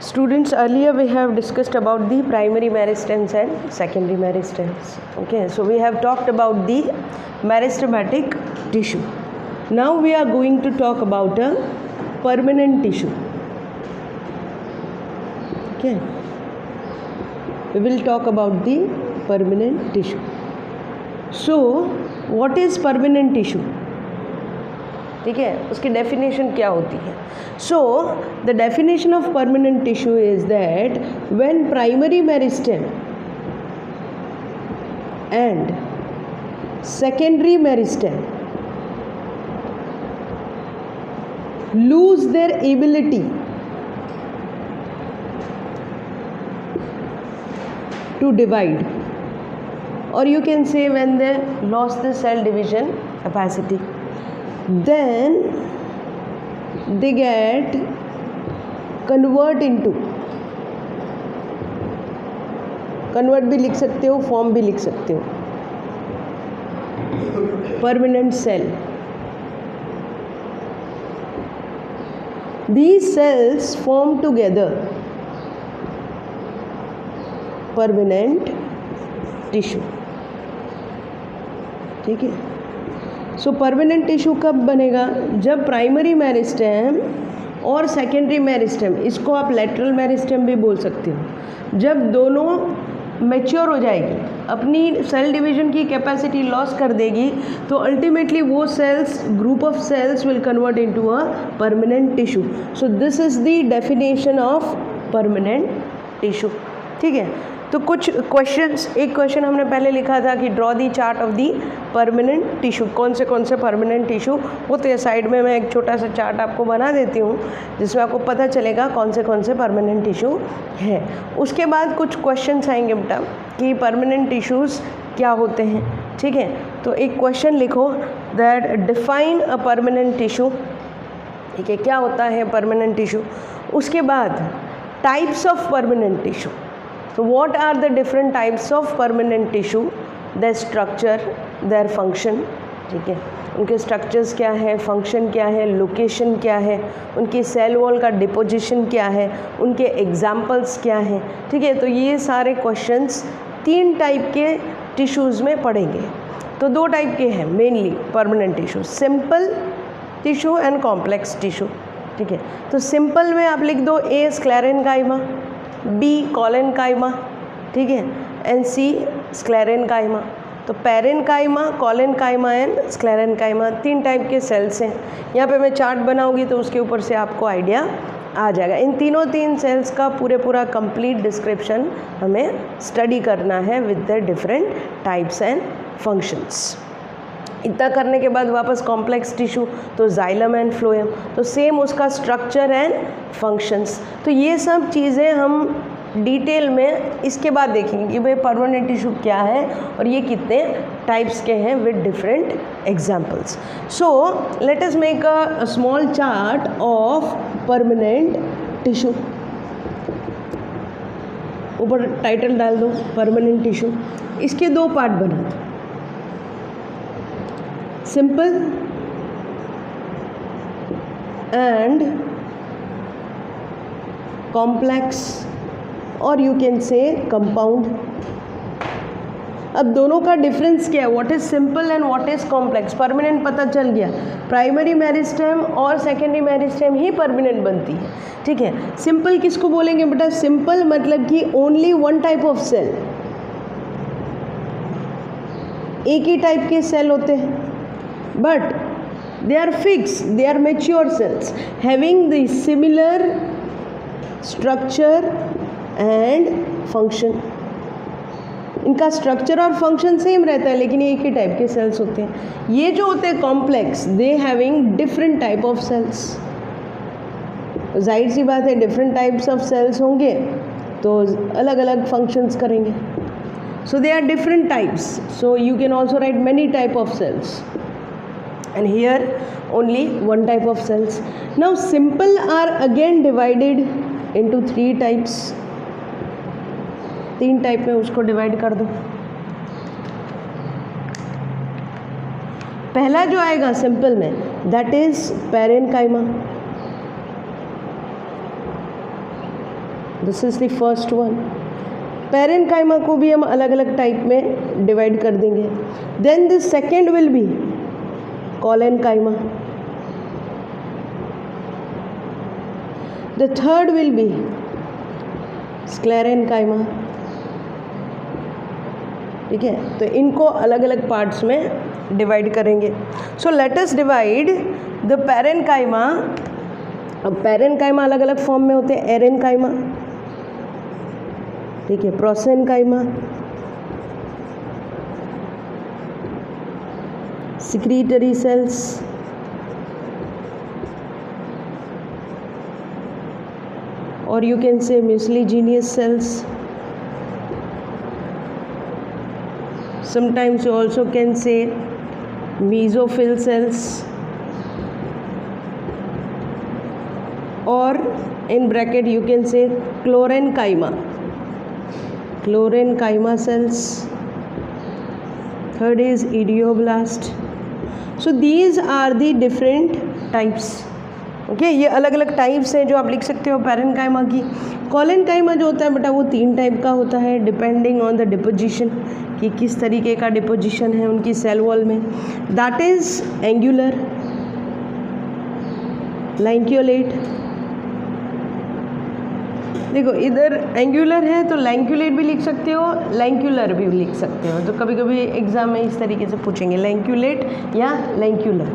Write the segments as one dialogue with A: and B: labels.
A: Students, earlier we have discussed about the primary meristems and secondary meristems. Okay, so we have talked about the meristematic tissue. Now we are going to talk about a permanent tissue. Okay, we will talk about the permanent tissue. So, what is permanent tissue? ठीक है, उसकी definition क्या होती है? So the definition of permanent tissue is that when primary meristem and secondary meristem lose their ability to divide, or you can say when they lost the cell division capacity, then they get convert भी लिख सकते हो, form भी लिख सकते हो, permanent cell. These cells form together permanent tissue. ठीक है. सो परमानेंट टिश्यू कब बनेगा? जब प्राइमरी मेरिस्टेम और सेकेंडरी मेरिस्टेम, इसको आप लेटरल मेरिस्टेम भी बोल सकते हो, जब दोनों मैच्योर हो जाएगी, अपनी सेल डिवीजन की कैपेसिटी लॉस कर देगी, तो अल्टीमेटली वो cells, group of cells will convert into a permanent tissue. So this is the definition of permanent tissue. ठीक है. तो कुछ क्वेश्चंस, एक क्वेश्चन हमने पहले लिखा था कि draw the chart of the permanent tissue. कौन से परमानेंट टिश्यू होते हैं? साइड में मैं एक छोटा सा चार्ट आपको बना देती हूँ जिसमें आपको पता चलेगा कौन से परमानेंट टिश्यू है. उसके बाद कुछ क्वेश्चंस आएंगे बेटा कि परमानेंट टिश्यूज़ क्या होते हैं. ठीक है. तो एक क्वेश्चन लिखो that define a permanent tissue. ठीक है, क्या होता है परमानेंट टिश्यू. उसके बाद types of permanent tissue. So what are the different types of permanent tissue? Their structure, their function. ठीक है, उनके स्ट्रक्चर्स क्या है, फंक्शन क्या है, लोकेशन क्या है, उनकी सेल वॉल का डिपोजिशन क्या है, उनके एग्जाम्पल्स क्या हैं. ठीक है. तो ये सारे क्वेश्चंस 3 टाइप के टिश्यूज़ में पढ़ेंगे. तो 2 टाइप के हैं mainly permanent tissue, simple tissue and complex tissue. ठीक है. तो सिंपल में आप लिख दो ए स्क्लेरेनकाइमा, बी कॉलेनकाइमा, ठीक है, एंड सी स्क्लेरेनकाइमा. तो parenchyma, collenchyma and sclerenchyma 3 type के सेल्स हैं. यहाँ पे मैं चार्ट बनाऊंगी तो उसके ऊपर से आपको आइडिया आ जाएगा. इन 3 सेल्स का पूरा कंप्लीट डिस्क्रिप्शन हमें स्टडी करना है with the different types and functions. इतना करने के बाद वापस कॉम्प्लेक्स टिश्यू, तो जाइलम एंड फ्लोएम, तो सेम उसका स्ट्रक्चर एंड फंक्शंस. तो ये सब चीज़ें हम डिटेल में इसके बाद देखेंगे कि भाई परमानेंट टिश्यू क्या है और ये कितने टाइप्स के हैं with different examples. So let us make a small chart of permanent tissue. ऊपर टाइटल डाल दो परमानेंट टिश्यू. इसके 2 पार्ट बना दो, सिंपल एंड कॉम्प्लेक्स, और यू कैन से कंपाउंड. अब दोनों का डिफरेंस क्या है? What is simple and what is complex. Permanent पता चल गया, प्राइमरी मेरिस्टेम और सेकेंडरी मेरिस्टेम ही परमानेंट बनती है. ठीक है. सिंपल किसको बोलेंगे बेटा? सिंपल मतलब कि ओनली 1 टाइप ऑफ सेल, एक ही टाइप के सेल होते हैं, but they are fixed, they are mature cells having the similar structure and function. इनका स्ट्रक्चर और फंक्शन सेम रहता है लेकिन ये एक ही टाइप के सेल्स होते हैं. ये जो होते हैं complex, they having different type of cells. जाहिर सी बात है डिफरेंट टाइप्स ऑफ सेल्स होंगे तो अलग अलग फंक्शंस करेंगे. So they are different types. So you can also write many type of cells. And here only 1 type of cells. Now simple are again divided into 3 types. 3 type में उसको divide कर दो. पहला जो आएगा सिंपल में that is parenchyma. This is the first one. Parenchyma को भी हम अलग अलग टाइप में डिवाइड कर देंगे। Then the second will be collenchyma, the third will be sclerenchyma. ठीक है, तो इनको अलग अलग पार्ट्स में डिवाइड करेंगे। सो let us divide the parenchyma. अब पैरेन्काइमा अलग अलग फॉर्म में होते हैं, एरेन्काइमा, ठीक है, प्रोसेन्काइमा, secretory cells, or you can say mucilaginous cells. Sometimes you also can say mesophyll cells, or in bracket you can say chlorenchyma cells. Third is idioblast. So these are the different types. Okay, ये अलग अलग types हैं जो आप लिख सकते हो parenchyma की। कोलेनकाइमा जो होता है बेटा वो 3 टाइप का होता है, डिपेंडिंग ऑन द डिपोजिशन, कि किस तरीके का डिपोजिशन है उनकी सेल वॉल में। That is angular, lacunate. देखो इधर एंगुलर है तो लैंक्यूलेट भी लिख सकते हो, लैंक्यूलर भी लिख सकते हो। तो कभी कभी एग्जाम में इस तरीके से पूछेंगे, लैंक्यूलेट या लैंक्यूलर,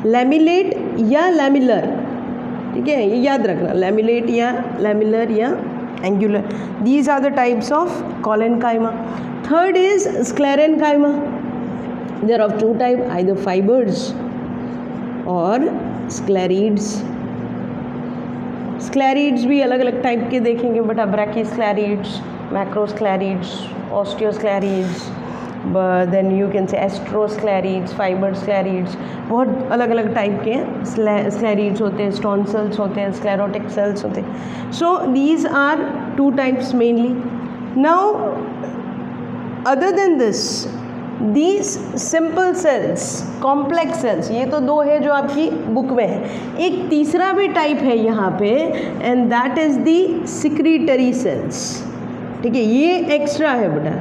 A: लैमिलेट या लैमिलर। ठीक है, ये याद रखना, लैमिलेट या लैमिलर या angular. These are the types of collenchyma. Third is sclerenchyma. There are 2 type, either fibres और स्क्लेरिड्स। स्क्लेरिड्स भी अलग अलग टाइप के देखेंगे बेटा, ब्रैकीस्क्लेरिड्स, मैक्रोस्क्लेरिड्स, ऑस्टियोस्क्लेरिड्स, देन यू कैन से एस्ट्रोस्क्लेरिड्स, फाइबरस्क्लेरिड्स। बहुत अलग अलग टाइप के स्क्लेरिड्स होते हैं, स्टोन सेल्स होते हैं, स्क्लेरोटिक सेल्स होते हैं। So these are 2 types mainly. Now other than this, these simple cells, complex cells, ये तो 2 है जो आपकी बुक में है। एक तीसरा भी टाइप है यहाँ पे, and that is the secretory cells. ठीक है, ये एक्स्ट्रा है बेटा।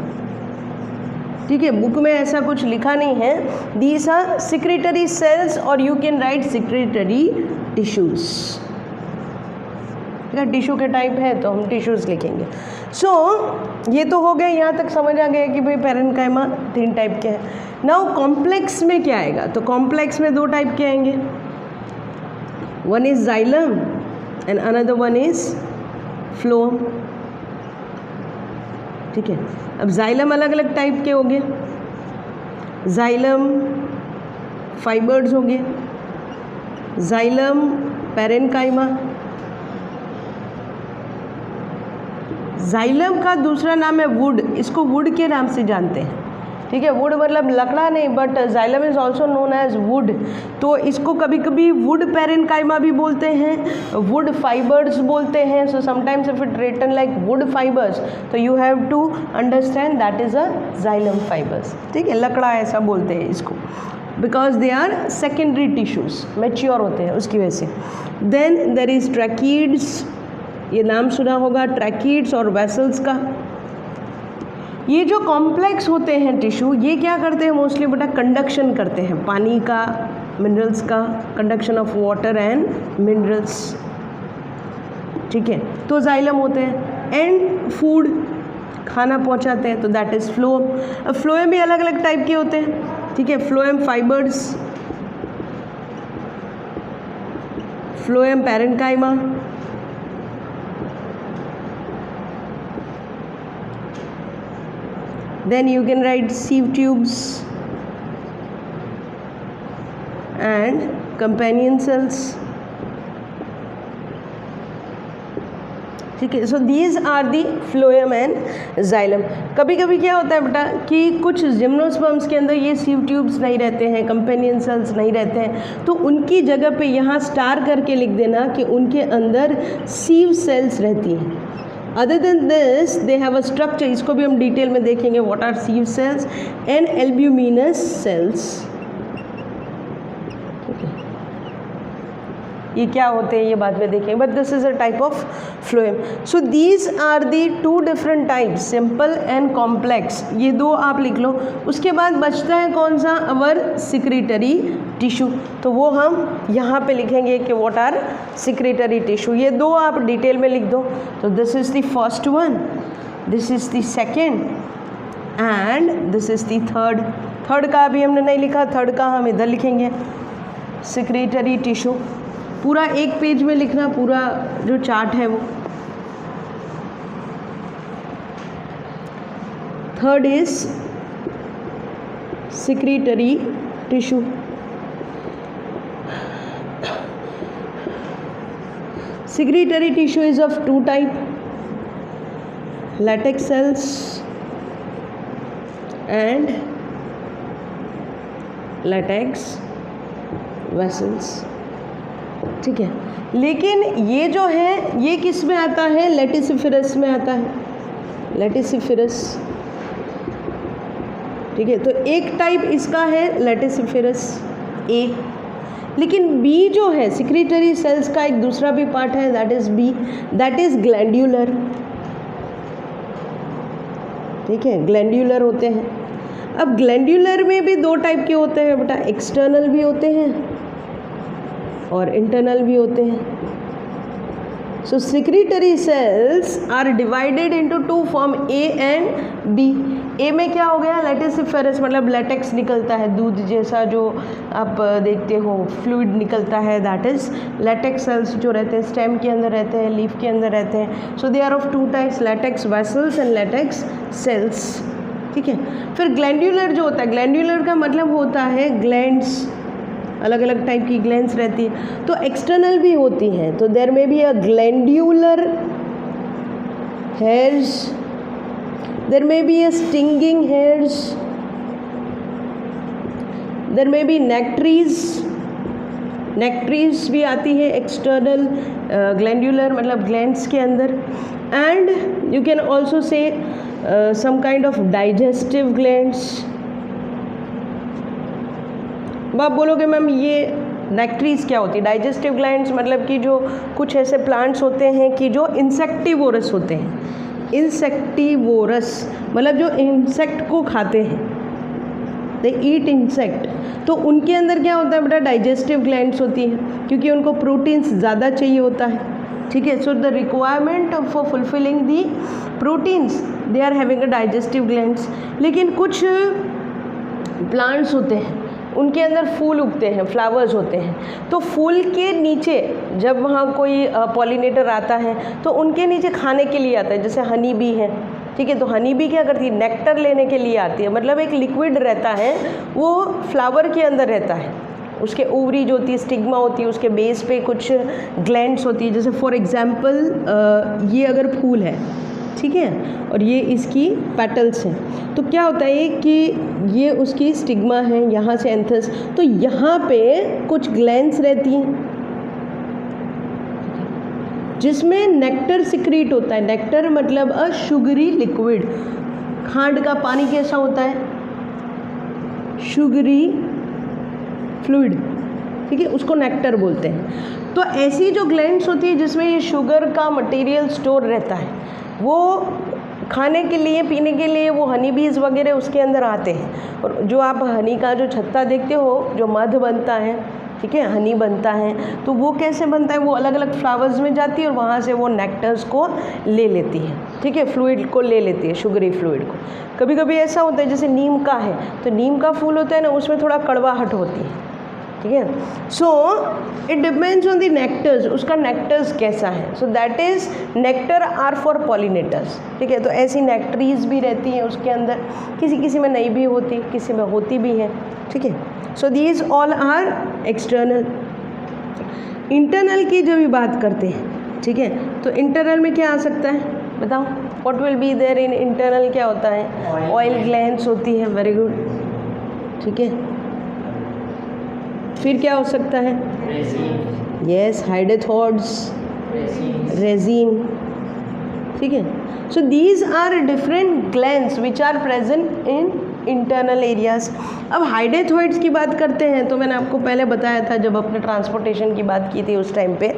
A: ठीक है, बुक में ऐसा कुछ लिखा नहीं है। दीज आर सिक्रीटरी सेल्स, और you can write secretory tissues. ठीक है, टिश्यू के टाइप है तो हम टिश्यूज लिखेंगे। सो ये तो हो गया, यहाँ तक समझ आ गया कि भाई पैरेन्काइमा 3 टाइप के हैं। नाउ कॉम्प्लेक्स में क्या आएगा? तो कॉम्प्लेक्स में 2 टाइप के आएंगे, one is xylem and another one is phloem. ठीक है, अब जाइलम अलग अलग टाइप के हो गए, जाइलम फाइबर्स हो गए, जाइलम पैरेन्काइमा। जाइलम का दूसरा नाम है वुड, इसको वुड के नाम से जानते हैं। ठीक है, वुड मतलब लकड़ा नहीं, but xylem is also known as wood. तो इसको कभी कभी वुड पैरेन्काइमा भी बोलते हैं, वुड फाइबर्स बोलते हैं। So sometimes if it written like wood fibres, तो you have to understand that is a xylem fibres. ठीक है, लकड़ा ऐसा बोलते हैं इसको, because they are secondary tissues, mature होते हैं उसकी वजह से। देन देर इज ट्रैकीड्स, ये नाम सुना होगा ट्रैकीड्स और वेसल्स का। ये जो कॉम्प्लेक्स होते हैं टिश्यू, ये क्या करते हैं मोस्टली बेटा? कंडक्शन करते हैं पानी का, मिनरल्स का, conduction of water and minerals. ठीक है, तो जाइलम होते हैं। एंड फूड, खाना पहुंचाते हैं, तो दैट इज फ्लोएम। अब फ्लोएम भी अलग अलग टाइप के होते हैं। ठीक है, phloem fibres, phloem parenchyma, then you can write sieve tubes and companion cells. ठीक है, so these are the phloem and xylem. कभी कभी क्या होता है बेटा कि कुछ जिम्नोस्पर्म्स के अंदर ये सीव ट्यूब्स नहीं रहते हैं, कंपेनियन सेल्स नहीं रहते हैं, तो उनकी जगह पे यहाँ स्टार करके लिख देना कि उनके अंदर सीव सेल्स रहती हैं। Other than this they have a structure, इसको भी हम डिटेल में देखेंगे, what are sieve cells and albuminous cells. ये क्या होते हैं ये बाद में देखेंगे, but this is a type of phloem. So these are the 2 different types, simple and complex. ये 2 आप लिख लो. उसके बाद बचता है कौन सा, अवर सिक्रीटरी टिश्यू. तो वो हम यहाँ पे लिखेंगे कि व्हाट आर सिक्रीटरी टिश्यू. ये 2 आप डिटेल में लिख दो. तो this is the first one, this is the second and this is the third. Third का अभी हमने नहीं लिखा, थर्ड का हम इधर लिखेंगे. सिक्रीटरी टिश्यू पूरा एक पेज में लिखना, पूरा जो चार्ट है वो. Third is secretory tissue. Secretory tissue is of 2 type, latex cells and latex vessels. ठीक है, लेकिन ये जो है ये किस में आता है, लेटिसिफेरस में आता है, लेटिसिफेरस. ठीक है, तो एक टाइप इसका है लेटिसिफेरस ए. लेकिन बी जो है सिक्रीटरी सेल्स का एक दूसरा भी पार्ट है, that is B, that is glandular. ठीक है, ग्लैंड्यूलर होते हैं. अब ग्लैंड्यूलर में भी 2 टाइप के होते हैं बेटा, एक्सटर्नल भी होते हैं और इंटरनल भी होते हैं. So secretory cells are divided into 2 form, A and B. A में क्या हो गया, लेटिसिफेरस मतलब लेटेक्स निकलता है, दूध जैसा जो आप देखते हो फ्लूइड निकलता है, दैट इज लेटेक्स सेल्स जो रहते हैं स्टेम के अंदर रहते हैं, लीफ के अंदर रहते हैं. So they are of 2 types, latex vessels and latex cells. ठीक है, फिर ग्लैंड्यूलर जो होता है, ग्लैंड्यूलर का मतलब होता है ग्लैंड्स, अलग अलग टाइप की ग्लैंड्स रहती है. तो एक्सटर्नल भी होती हैं, तो देयर में be a glandular hairs, there may be a stinging hairs, there may be nectaries. nectaries भी आती है एक्सटर्नल ग्लैंड्यूलर मतलब ग्लैंड्स के अंदर. And you can also say some kind of digestive glands. आप बोलोगे मैम ये नेक्ट्रीज क्या होती है, डाइजेस्टिव ग्लैंड्स मतलब कि जो कुछ ऐसे प्लांट्स होते हैं कि जो इंसेक्टिवोरस होते हैं. इंसेक्टिवोरस मतलब जो इंसेक्ट को खाते हैं, दे ईट इंसेक्ट. तो उनके अंदर क्या होता है बेटा, डाइजेस्टिव ग्लैंड्स होती हैं क्योंकि उनको प्रोटीन्स ज़्यादा चाहिए होता है. ठीक है, so the requirement for fulfilling the proteins they are having a digestive glands. लेकिन कुछ प्लांट्स होते हैं उनके अंदर फूल उगते हैं, फ्लावर्स होते हैं. तो फूल के नीचे जब वहाँ कोई पॉलिनेटर आता है तो उनके नीचे खाने के लिए आता है, जैसे हनी बी है. ठीक है, तो हनी बी क्या करती है, नेक्टर लेने के लिए आती है. मतलब एक लिक्विड रहता है वो फ्लावर के अंदर रहता है, उसके ओवरी जो होती है, स्टिग्मा होती है, उसके बेस पे कुछ ग्लैंड्स होती है. जैसे फॉर एग्जांपल ये अगर फूल है, ठीक है, और ये इसकी पेटल्स हैं, तो क्या होता है कि ये उसकी स्टिग्मा है, यहाँ से एंथस, तो यहाँ पे कुछ ग्लैंड्स रहती हैं जिसमें नेक्टर सिक्रीट होता है. नेक्टर मतलब अ शुगरी लिक्विड. खांड का पानी कैसा होता है, शुगरी फ्लूइड. ठीक है, उसको नेक्टर बोलते हैं. तो ऐसी जो ग्लैंड्स होती है जिसमें ये शुगर का मटेरियल स्टोर रहता है, वो खाने के लिए पीने के लिए वो हनी बीज वगैरह उसके अंदर आते हैं. और जो आप हनी का जो छत्ता देखते हो, जो मध बनता है, ठीक है, हनी बनता है, तो वो कैसे बनता है, वो अलग अलग फ्लावर्स में जाती है और वहाँ से वो नेक्टर्स को ले लेती है. ठीक है, फ्लूइड को ले लेती है, शुगरी फ्लूइड को. कभी कभी ऐसा होता है जैसे नीम का है, तो नीम का फूल होता है ना, उसमें थोड़ा कड़वाहट होती है. ठीक है, so it depends on the nectars, उसका नेक्टर्स कैसा है. So that is nectar are for pollinators. ठीक है, तो ऐसी नेक्टरीज भी रहती हैं उसके अंदर, किसी किसी में नहीं भी होती, किसी में होती भी है. ठीक है, so these all are external. Internal की जब भी बात करते हैं, ठीक है, तो इंटरनल में क्या आ सकता है बताओ, what will be there in internal. क्या होता है, ऑयल ग्लैंड्स होती है. Very good. ठीक है, फिर क्या हो सकता है, यस, हाइडेथॉड्स, रेजिन. ठीक है, so these are different glands which are present in internal areas. अब हाइडेथोइड्स की बात करते हैं तो मैंने आपको पहले बताया था जब अपने ट्रांसपोर्टेशन की बात की थी उस टाइम पे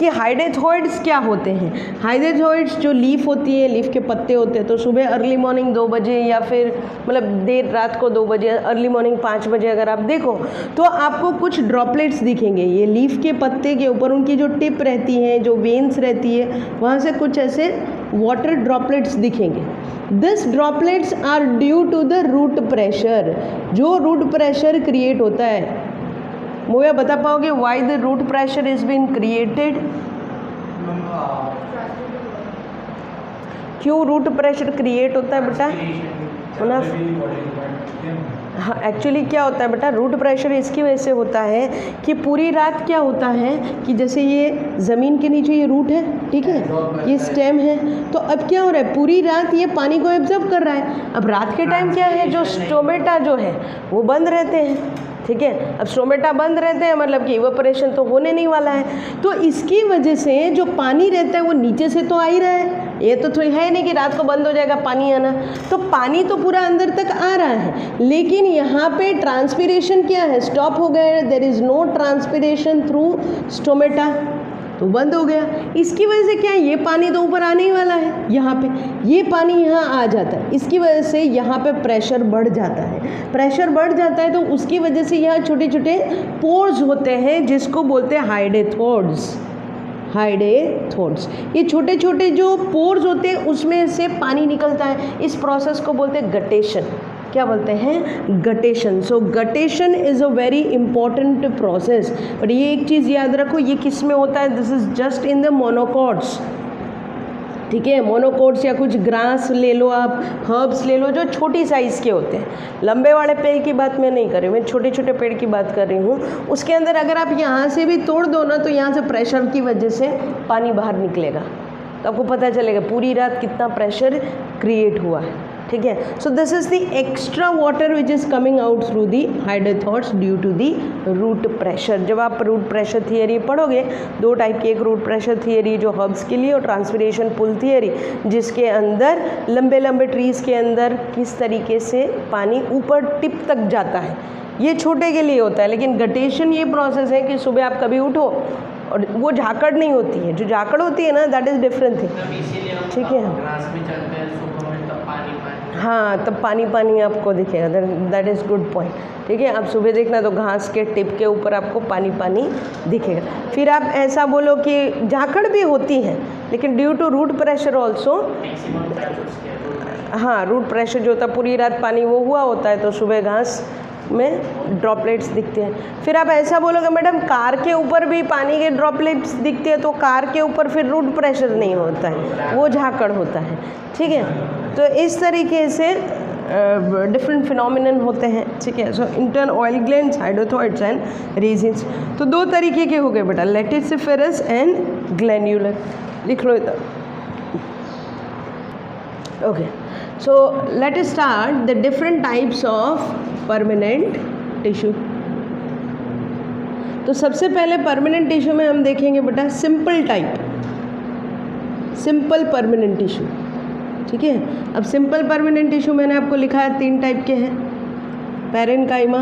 A: कि हाइडेथोइड्स क्या होते हैं। हाइडेथोइड्स जो लीफ होती है, लीफ के पत्ते होते हैं, तो सुबह अर्ली मॉर्निंग 2 बजे या फिर मतलब देर रात को 2 बजे, अर्ली मॉर्निंग 5 बजे अगर आप देखो तो आपको कुछ ड्रॉपलेट्स दिखेंगे। ये लीफ के पत्ते के ऊपर उनकी जो टिप रहती है, जो वेन्स रहती है, वहाँ से कुछ ऐसे वाटर ड्रॉपलेट्स दिखेंगे। This droplets are due to the root pressure. जो रूट प्रेशर क्रिएट होता है, मुझे बता पाओगे why the root pressure is been created? क्यों रूट प्रेशर क्रिएट होता है बेटा? हाँ, एक्चुअली क्या होता है बेटा, रूट प्रेशर इसकी वजह से होता है कि पूरी रात क्या होता है कि जैसे ये ज़मीन के नीचे ये रूट है, ठीक है, ये स्टेम है, तो अब क्या हो रहा है, पूरी रात ये पानी को एब्जॉर्ब कर रहा है। अब रात के टाइम क्या है, जो स्टोमेटा जो है वो बंद रहते हैं, ठीक है। अब स्टोमेटा बंद रहते हैं मतलब कि इवेपोरेशन तो होने नहीं वाला है, तो इसकी वजह से जो पानी रहता है वो नीचे से तो आ ही रहा है। ये तो है नहीं कि रात को बंद हो जाएगा पानी आना, तो पानी तो पूरा अंदर तक आ रहा है, लेकिन यहाँ पे ट्रांसपिरेशन क्या है, स्टॉप हो गया। There is no transpiration through stomata, तो बंद हो गया। इसकी वजह से क्या है, ये पानी तो ऊपर आने ही वाला है, यहाँ पे ये पानी यहाँ आ जाता है, इसकी वजह से यहाँ पे प्रेशर बढ़ जाता है। प्रेशर बढ़ जाता है तो उसकी वजह से यहाँ छोटे छोटे पोर्स होते हैं जिसको बोलते हैं हाइडेथोइड्स। हाइडेथोइड्स, ये छोटे छोटे जो पोर्स होते हैं उसमें से पानी निकलता है। इस प्रोसेस को बोलते हैं गटेशन। क्या बोलते हैं? Guttation. So guttation is a very important process. But ये एक चीज़ याद रखो, ये किस में होता है, this is just in the monocots, ठीक है। मोनोकॉट्स या कुछ ग्रास ले लो आप, हर्ब्स ले लो जो छोटी साइज़ के होते हैं। लंबे वाले पेड़ की बात मैं नहीं कर रही हूँ, मैं छोटे छोटे पेड़ की बात कर रही हूँ। उसके अंदर अगर आप यहाँ से भी तोड़ दो ना तो यहाँ से प्रेशर की वजह से पानी बाहर निकलेगा, तो आपको पता चलेगा पूरी रात कितना प्रेशर क्रिएट हुआ है, ठीक है। So this is the extra water which is coming out through the hydathodes due to the root pressure. जब आप रूट प्रेशर थियरी पढ़ोगे, 2 टाइप की, एक रूट प्रेशर थियरी जो हर्ब्स के लिए और ट्रांसपिरेशन पुल थियरी जिसके अंदर लंबे लंबे ट्रीज़ के अंदर किस तरीके से पानी ऊपर टिप तक जाता है, ये छोटे के लिए होता है। लेकिन गटेशन ये प्रोसेस है कि सुबह आप कभी उठो और वो झाकड़ नहीं होती है, जो झाकड़ होती है ना दैट इज़ डिफरेंट थिंग, ठीक है। हाँ, तब पानी पानी आपको दिखेगा, दैट इज़ गुड पॉइंट, ठीक है। आप सुबह देखना तो घास के टिप के ऊपर आपको पानी पानी दिखेगा। फिर आप ऐसा बोलो कि झाकड़ भी होती है लेकिन due to root pressure also, हाँ, रूट प्रेशर जो होता है पूरी रात पानी वो हुआ होता है तो सुबह घास में ड्रॉपलेट्स दिखते हैं। फिर आप ऐसा बोलोगे मैडम कार के ऊपर भी पानी के ड्रॉपलेट्स दिखते हैं, तो कार के ऊपर फिर रूट प्रेशर नहीं होता है, वो झाकड़ होता है, ठीक है। तो इस तरीके से डिफरेंट फिनोमिनन होते हैं, ठीक है। So internal oil glands, hydathodes and resins. तो 2 तरीके के हो गए बेटा, लेटिसिफेरस एंड ग्लैन्युलर, लिख लो इधर। Okay, so let us start the different types of permanent tissue. तो सबसे पहले परमानेंट टिश्यू में हम देखेंगे बेटा simple type, simple permanent tissue, ठीक है। अब सिंपल परमानेंट टिश्यू मैंने आपको लिखा है 3 टाइप के हैं, पैरेन्काइमा,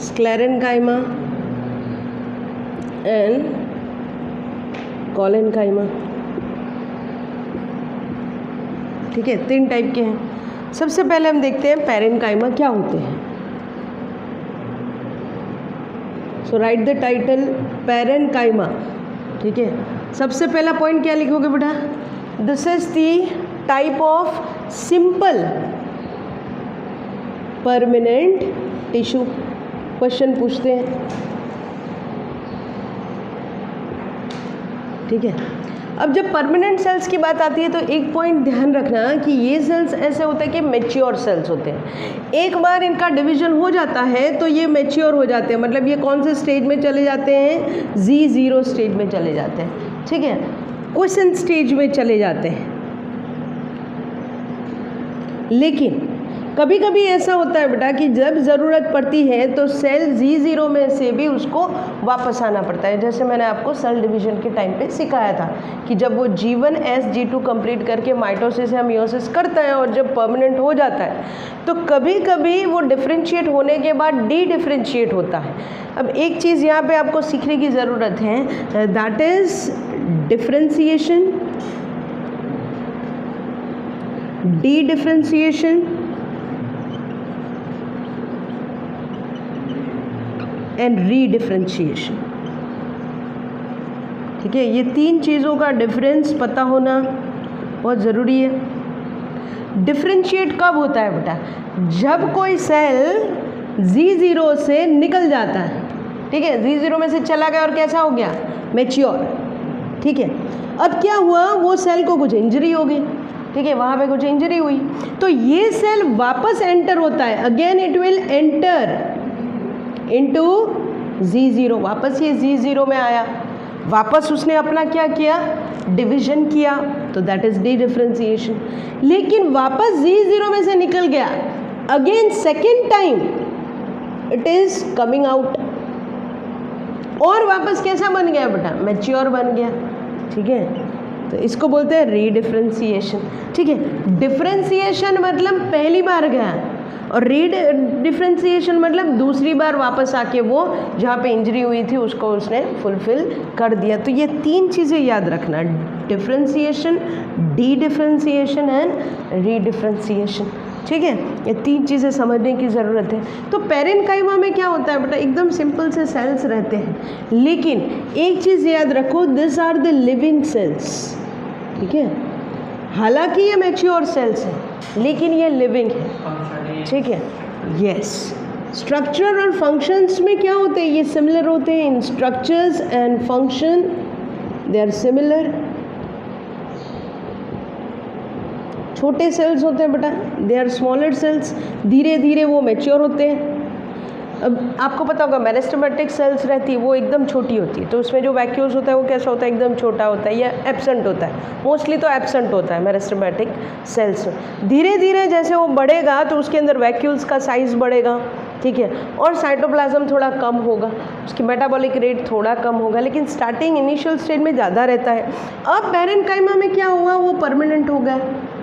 A: स्क्लेरेन्काइमा एंड कोलेन्काइमा, ठीक है। 3 टाइप के हैं। सबसे पहले हम देखते हैं पैरेन्काइमा क्या होते हैं। सो राइट द टाइटल पैरेन्काइमा, ठीक है। सबसे पहला पॉइंट क्या लिखोगे बेटा, this is the type of simple permanent tissue. Question पूछते हैं, ठीक है। अब जब परमानेंट सेल्स की बात आती है तो एक पॉइंट ध्यान रखना कि ये सेल्स ऐसे होते हैं कि मैच्योर सेल्स होते हैं। एक बार इनका डिवीजन हो जाता है तो ये मैच्योर हो जाते हैं, मतलब ये कौन से स्टेज में चले जाते हैं, G0 स्टेज में चले जाते हैं, ठीक है, क्वेश्चन स्टेज में चले जाते हैं। लेकिन कभी कभी ऐसा होता है बेटा कि जब ज़रूरत पड़ती है तो सेल G0 में से भी उसको वापस आना पड़ता है। जैसे मैंने आपको सेल डिवीजन के टाइम पे सिखाया था कि जब वो G1S G2 कंप्लीट करके माइटोसिस या मियोसिस करता है और जब परमानेंट हो जाता है तो कभी कभी वो डिफ्रेंशिएट होने के बाद डी डिफ्रेंशिएट होता है। अब एक चीज़ यहाँ पे आपको सीखने की ज़रूरत है, that is differentiation, D differentiation and redifferentiation. ठीक है, ये तीन चीज़ों का डिफरेंस पता होना बहुत ज़रूरी है। डिफ्रेंशिएट कब होता है बेटा? जब कोई सेल G0 से निकल जाता है। ठीक है, G0 में से चला गया और कैसा हो गया? मैच्योर। ठीक है, अब क्या हुआ, वो सेल को कुछ इंजरी हो गई। ठीक है, वहाँ पे कुछ इंजरी हुई तो ये सेल वापस एंटर होता है, again it will enter into G0। वापस ये G0 में आया, वापस उसने अपना क्या किया? डिवीजन किया, तो दैट इज डी डिफ्रेंशिएशन। लेकिन वापस G0 में से निकल गया, again second time it is coming out और वापस कैसा बन गया बेटा? मैच्योर बन गया। ठीक है, तो इसको बोलते हैं रीडिफ्रेंशिएशन। ठीक है, डिफ्रेंशिएशन मतलब पहली बार गया और रीडिफ्रेंशिएशन मतलब दूसरी बार वापस आके वो जहाँ पे इंजरी हुई थी उसको उसने फुलफिल कर दिया। तो ये तीन चीज़ें याद रखना, differentiation, D differentiation and redifferentiation. ठीक है, ये तीन चीज़ें समझने की ज़रूरत है। तो पेरेन्काइमा में क्या होता है बेटा? एकदम सिंपल से सेल्स रहते हैं, लेकिन एक चीज़ याद रखो, this are the living cells. ठीक है, हालांकि ये मैच्योर सेल्स हैं लेकिन ये लिविंग है। ठीक है, यस। स्ट्रक्चर और फंक्शंस में क्या होते हैं? ये सिमिलर होते हैं। In structures and function they are similar. छोटे सेल्स होते हैं बेटा, दे आर स्मॉलर सेल्स, धीरे धीरे वो मैच्योर होते हैं। अब आपको पता होगा मेरिस्टेमेटिक सेल्स रहती है वो एकदम छोटी होती है, तो उसमें जो वैक्यूल्स होता है वो कैसा होता है? एकदम छोटा होता है या एब्सेंट होता है, मोस्टली तो एब्सेंट होता है मेरिस्टेमेटिक सेल्स में। धीरे धीरे जैसे वो बढ़ेगा तो उसके अंदर वैक्यूल्स का साइज़ बढ़ेगा। ठीक है, और साइटोप्लाज्म थोड़ा कम होगा, उसकी मेटाबॉलिक रेट थोड़ा कम होगा, लेकिन स्टार्टिंग इनिशियल स्टेज में ज़्यादा रहता है। अब पेरेन्काइमा में क्या हुआ? वो परमानेंट हो गया।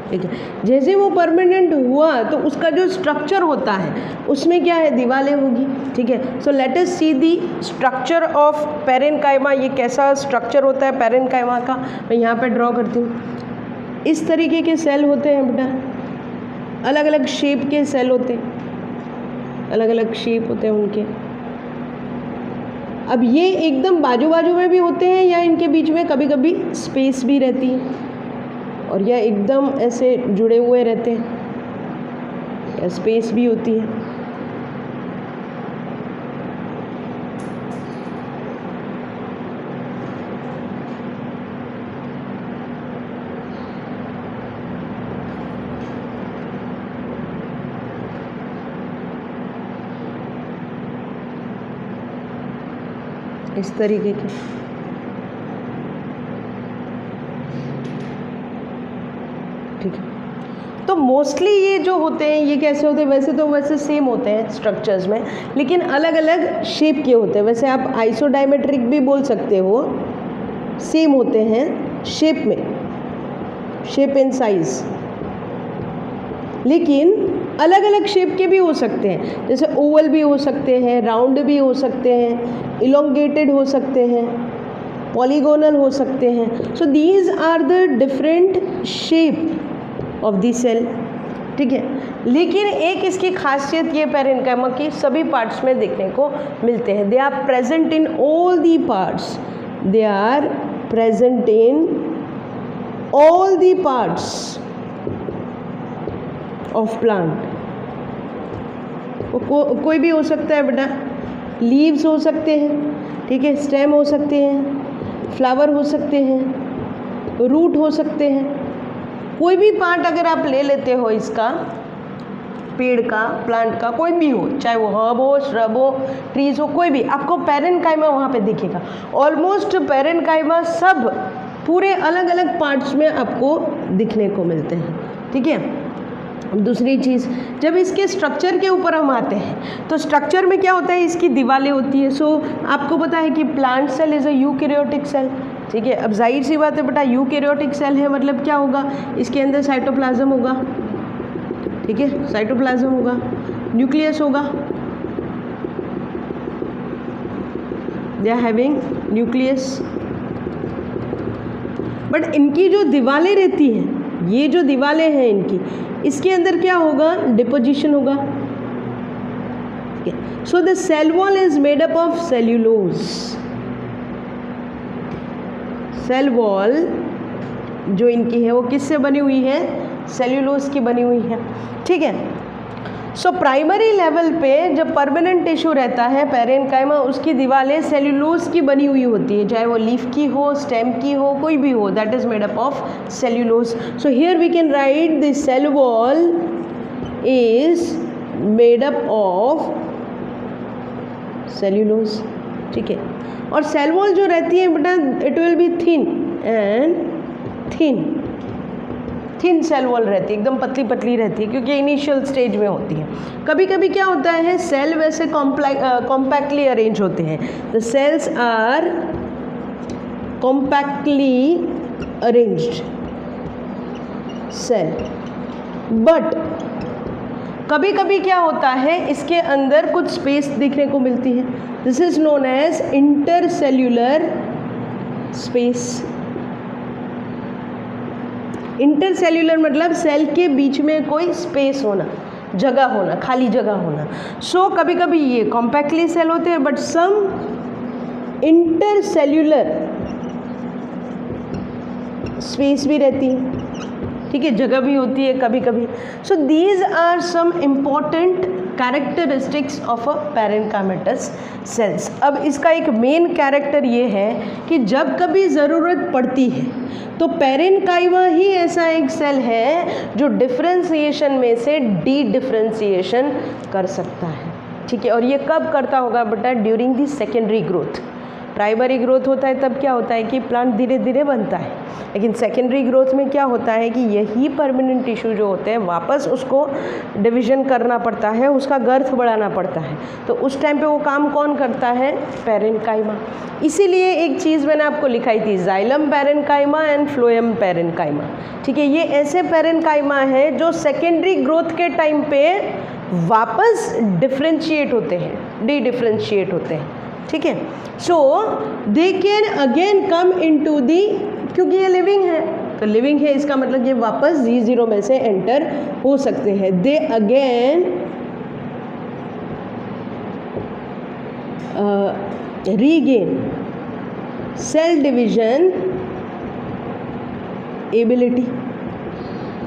A: ठीक है, जैसे वो परमानेंट हुआ तो उसका जो स्ट्रक्चर होता है उसमें क्या है? दीवारें होगी। ठीक है, so let us see the structure of parenchyma. ये कैसा स्ट्रक्चर होता है पेरेन्काइमा का, मैं यहाँ पे ड्रॉ करती हूँ। इस तरीके के सेल होते हैं बेटा, अलग अलग शेप के सेल होते हैं, अलग अलग शेप होते हैं उनके। अब ये एकदम बाजू बाजू में भी होते हैं या इनके बीच में कभी कभी स्पेस भी रहती है, और यह एकदम ऐसे जुड़े हुए रहते हैं या स्पेस भी होती है। इस तरीके के। ठीक है, तो मोस्टली ये जो होते हैं ये कैसे होते हैं? वैसे तो वैसे सेम होते हैं स्ट्रक्चर्स में, लेकिन अलग अलग शेप के होते हैं। वैसे आप आइसोडायमेट्रिक भी बोल सकते हो, सेम होते हैं शेप में, शेप एंड साइज, लेकिन अलग अलग शेप के भी हो सकते हैं। जैसे ओवल भी हो सकते हैं, राउंड भी हो सकते हैं, इलोंगेटेड हो सकते हैं, पॉलीगोनल हो सकते हैं। So these are the different shape of the cell. ठीक है, लेकिन एक इसकी खासियत ये पेरेन्काइमा की सभी पार्ट्स में देखने को मिलते हैं। They are present in all the parts, they are present in all the parts of plant. कोई भी हो सकता है बेटा, लीव्स हो सकते हैं, ठीक है, स्टेम हो सकते हैं, फ्लावर हो सकते हैं, रूट हो सकते हैं। कोई भी पार्ट अगर आप ले लेते हो इसका, पेड़ का, प्लांट का, कोई भी हो, चाहे वो हर्ब हो, श्रब हो, ट्रीज हो, कोई भी, आपको पेरेन्काइमा वहाँ पे दिखेगा। ऑलमोस्ट पेरेन्काइमा सब पूरे अलग अलग पार्ट्स में आपको दिखने को मिलते हैं। ठीक है, दूसरी चीज़, जब इसके स्ट्रक्चर के ऊपर हम आते हैं तो स्ट्रक्चर में क्या होता है, इसकी दीवारें होती है। सो आपको पता है कि plant cell is a eukaryotic cell, ठीक है। अब जाहिर सी बात है बेटा, यूकैरियोटिक सेल है मतलब क्या होगा, इसके अंदर साइटोप्लाज्म होगा, ठीक है, साइटोप्लाज्म होगा, न्यूक्लियस होगा, they are having nucleus. But इनकी जो दीवारें रहती हैं, ये जो दीवारें हैं इनकी, इसके अंदर क्या होगा, डिपोजिशन होगा। So the cell wall is made up of cellulose. Cell wall जो इनकी है वो किससे बनी हुई है, सेल्यूलोज की बनी हुई है, ठीक है। सो प्राइमरी लेवल पे जब परमानेंट टिश्यू रहता है पैरेन्काइमा, उसकी दीवारें सेल्यूलोज की बनी हुई होती है, चाहे वो लीफ की हो, स्टेम की हो, कोई भी हो, that is made up of cellulose. So here we can write the cell wall is made up of cellulose, ठीक है। और सेल वॉल जो रहती है बेटा, it will be thin and thin cell wall रहती है, एकदम पतली पतली रहती है, क्योंकि इनिशियल स्टेज में होती है। कभी कभी क्या होता है, सेल वैसे कॉम्पैक्टली अरेंज होते हैं, the cells are compactly arranged cell. But कभी कभी क्या होता है, इसके अंदर कुछ स्पेस देखने को मिलती है, this is known as intercellular space. Intercellular मतलब सेल के बीच में कोई स्पेस होना, जगह होना, खाली जगह होना। सो कभी कभी ये कॉम्पैक्टली सेल होते हैं, बट सम इंटरसेल्यूलर स्पेस भी रहती है, ठीक है, जगह भी होती है कभी कभी। So these are some important characteristics of a parenchymatous cells. अब इसका एक मेन कैरेक्टर ये है कि जब कभी ज़रूरत पड़ती है तो पैरेन्काइमा ही ऐसा एक सेल है जो डिफरेंशिएशन में से डी डिफरेंशिएशन कर सकता है, ठीक है। और ये कब करता होगा बेटा, during the secondary growth. Primary growth होता है तब क्या होता है कि प्लांट धीरे धीरे बनता है, लेकिन सेकेंडरी ग्रोथ में क्या होता है कि यही परमानेंट टिश्यू जो होते हैं वापस उसको डिवीजन करना पड़ता है, उसका गर्थ बढ़ाना पड़ता है। तो उस टाइम पे वो काम कौन करता है, पैरेन्काइमा। इसीलिए एक चीज़ मैंने आपको लिखाई थी, xylem parenchyma and phloem parenchyma, ठीक है। ये ऐसे पैरेन्काइमा है जो सेकेंडरी ग्रोथ के टाइम पे वापस डिफ्रेंशिएट होते हैं, डी डिफ्रेंशिएट होते हैं, ठीक है। So they can again come into the, क्योंकि ये लिविंग है, तो लिविंग है इसका मतलब ये वापस G0 में से एंटर हो सकते हैं। They again regain cell division ability,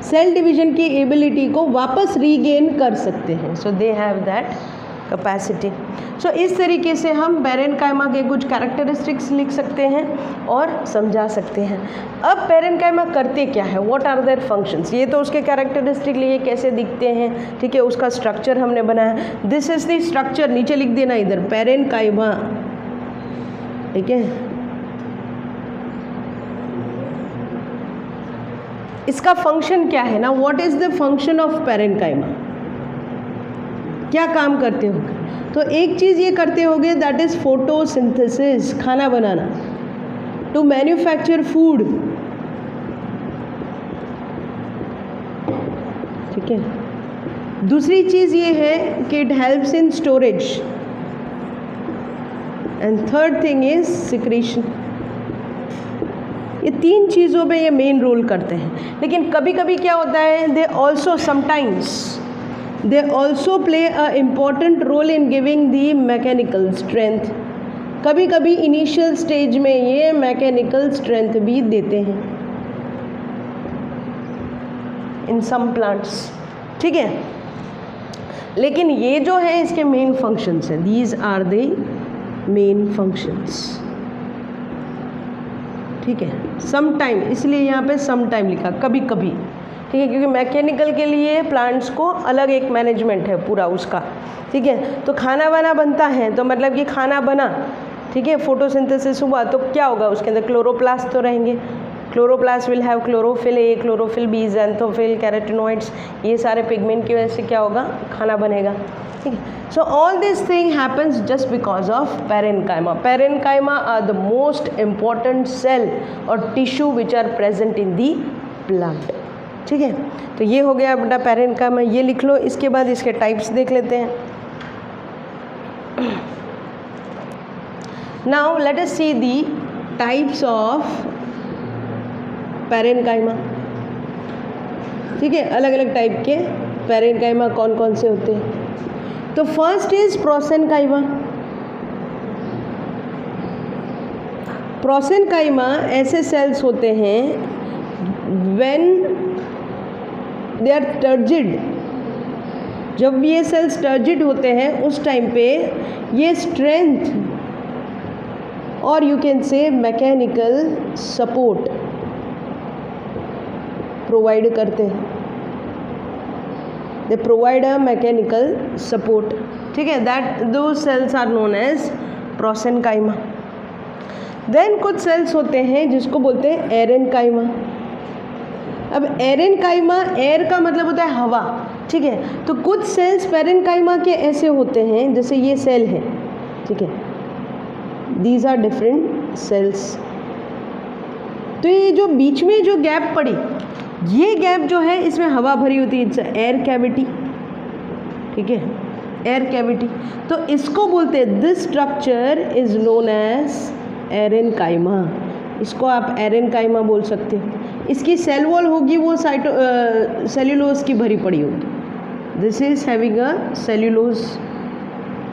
A: cell division की एबिलिटी को वापस रीगेन कर सकते हैं। So they have that capacity. सो इस तरीके से हम पैरेन्काइमा के कुछ कैरेक्टरिस्टिक्स लिख सकते हैं और समझा सकते हैं। अब पैरेन्काइमा करते क्या है, व्हाट आर देयर फंक्शंस, ये तो उसके कैरेक्टरिस्टिक लिए कैसे दिखते हैं, ठीक है, उसका स्ट्रक्चर हमने बनाया। दिस इज द स्ट्रक्चर, नीचे लिख देना इधर, पैरेन्काइमा, ठीक है। इसका फंक्शन क्या है ना, what is the function of parenchyma, क्या काम करते होगे, तो एक चीज़ ये करते होगे, दैट इज़ फोटोसिंथेसिस, खाना बनाना, टू मैन्युफैक्चर फूड, ठीक है। दूसरी चीज़ ये है कि it helps in storage, and third thing is secretion. ये तीन चीज़ों पे ये मेन रोल करते हैं। लेकिन कभी कभी क्या होता है, they also sometimes they also play a important role in giving the mechanical strength। कभी कभी इनिशियल स्टेज में ये मैकेनिकल स्ट्रेंथ भी देते हैं इन सम प्लांट्स, ठीक है। लेकिन ये जो है इसके मेन फंक्शंस हैं, these are the main functions, ठीक है। सम टाइम, इसलिए यहाँ पे सम टाइम लिखा, कभी कभी, ठीक है, क्योंकि मैकेनिकल के लिए प्लांट्स को अलग एक मैनेजमेंट है पूरा उसका, ठीक है। तो खाना वाना बनता है तो मतलब कि खाना बना, ठीक है, फोटोसिंथेसिस हुआ तो क्या होगा, उसके अंदर क्लोरोप्लास्ट तो रहेंगे, chloroplast will have chlorophyll A, chlorophyll B, xanthophyll, carotenoids, ये सारे पिगमेंट की वजह से क्या होगा, खाना बनेगा, ठीक है. So all this thing happens just because of parenchyma. Parenchyma are the most important cell और tissue which are present in the plant, ठीक है. तो ये हो गया बेटा पैरेन्काइमा, ये लिख लो. इसके बाद इसके टाइप्स देख लेते हैं. Now let us see the types of parenchyma, ठीक है. अलग अलग टाइप के पैरेन्काइमा कौन कौन से होते हैं. तो फर्स्ट इज प्रोसेनकाइमा. प्रोसेनकाइमा ऐसे सेल्स होते हैं व्हेन दे आर टर्जिड. जब ये सेल्स टर्जिड होते हैं उस टाइम पे ये स्ट्रेंथ और you can say mechanical support provide करते हैं. They provide a mechanical support, ठीक है. दैट दो cells are known as prosenchyma. Then कुछ सेल्स होते हैं जिसको बोलते हैं एरेनकाइमा. अब एरेनकाइमा, एयर का मतलब होता है हवा, ठीक है. तो कुछ सेल्स पैरेन्काइमा के ऐसे होते हैं, जैसे ये सेल है, ठीक है. These are different cells. तो ये जो बीच में जो गैप पड़ी, ये गैप जो है इसमें हवा भरी होती है, इट्स एयर कैविटी, ठीक है, एयर कैविटी. तो इसको बोलते हैं, this structure is known as aerenchyma. इसको आप एरेनकाइमा बोल सकते हो. इसकी सेल वॉल होगी वो सेल्यूलोज की भरी पड़ी होगी. This is having a cellulose,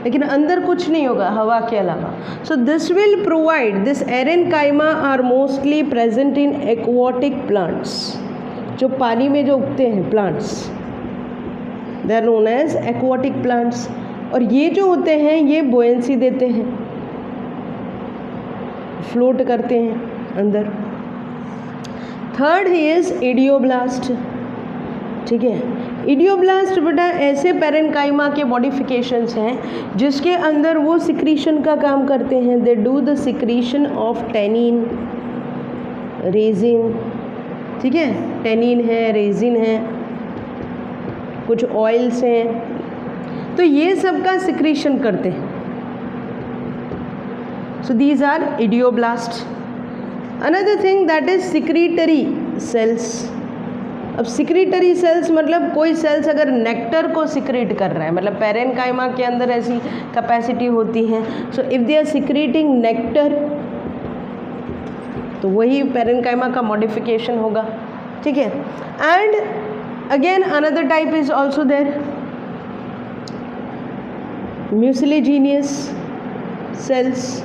A: लेकिन अंदर कुछ नहीं होगा हवा के अलावा. So this will provide, this aerenchyma are mostly present in aquatic plants. जो पानी में जो उगते हैं plants, they are known as aquatic plants. और ये जो होते हैं ये बोयेंसी देते हैं, फ्लोट करते हैं अंदर. थर्ड इज इडियोब्लास्ट, ठीक है. इडियोब्लास्ट बेटा ऐसे पैरेन्काइमा के मॉडिफिकेशंस हैं जिसके अंदर वो सिक्रीशन का काम करते हैं. They do the secretion of tannin, resin, ठीक है. टेनिन है, रेजिन है, कुछ ऑयल्स हैं, तो ये सब का सिक्रीशन करते हैं. So these are idioblast. Another thing that is secretory cells. अब सिक्रीटरी सेल्स मतलब कोई सेल्स अगर नेक्टर को सिक्रीट कर रहा है, मतलब पैरेन्काइमा के अंदर ऐसी कैपेसिटी होती है. So if they are secreting nectar, तो वही पैरेन्काइमा का मॉडिफिकेशन होगा, ठीक है. And again another type is also there, mucilaginous cells.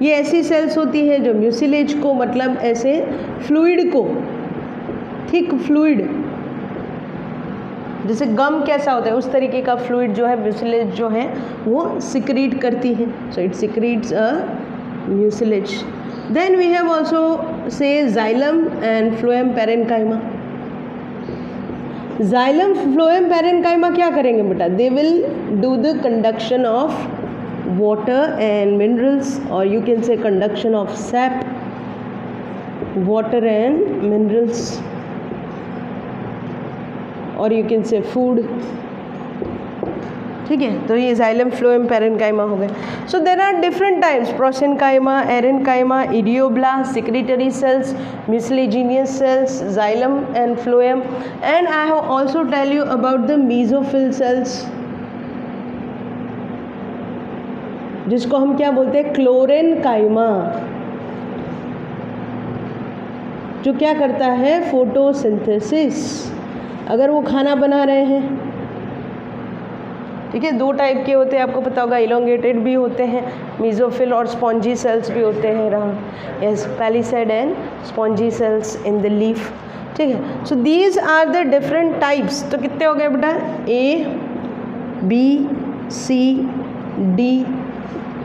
A: ये ऐसी सेल्स होती है जो म्यूसिलेज को, मतलब ऐसे फ्लूइड को, थिक फ्लूइड, जैसे गम कैसा होता है उस तरीके का फ्लूइड जो है म्यूसिलेज जो है वो सिक्रीट करती है. So it secretes a mucilage. Then we have also say xylem and phloem parenchyma. Xylem, phloem parenchyma क्या करेंगे बेटा? They will do the conduction of water and minerals, or you can say conduction of sap, water and minerals, or you can say food, ठीक है. तो ये xylem, phloem, parenchyma हो गए. So there are different types, prosenchyma, aerenchyma, idioblast, secretory cells, mucilaginous cells, xylem and phloem. And I have also tell you about the mesophyll cells, जिसको हम क्या बोलते हैं, क्लोरेनकाइमा, जो क्या करता है, फोटोसिंथेसिस. अगर वो खाना बना रहे हैं, ठीक है. दो टाइप के होते हैं, आपको पता होगा, इलोंगेटेड भी होते हैं मेसोफिल, और स्पॉन्जी सेल्स भी होते हैं. रहा yes, palisade and spongy cells in the leaf, ठीक है. So these are the different types. तो कितने हो गए बेटा, A, B, C, D,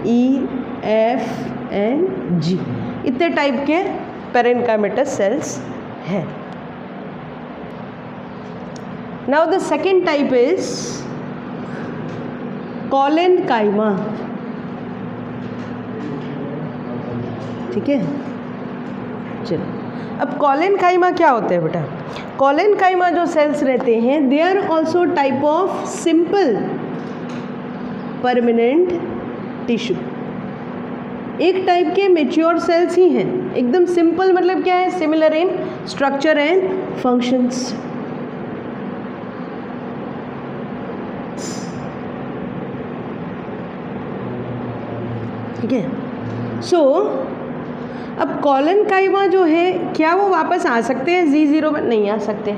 A: E, F and G. इतने टाइप के पैरेन्काइमेटस सेल्स हैं. Now the second type is collenchyma, ठीक है. चलो अब कॉलेनकाइमा क्या होते हैं बेटा? कॉलेनकाइमा जो सेल्स रहते हैं they are also type of simple permanent tissue. एक टाइप के मेच्योर सेल्स ही हैं, एकदम सिंपल मतलब क्या है? Similar in structure and functions. ठीक है। सो अब कॉलेनकाइमा जो है क्या वो वापस आ सकते हैं Z0 में? नहीं आ सकते।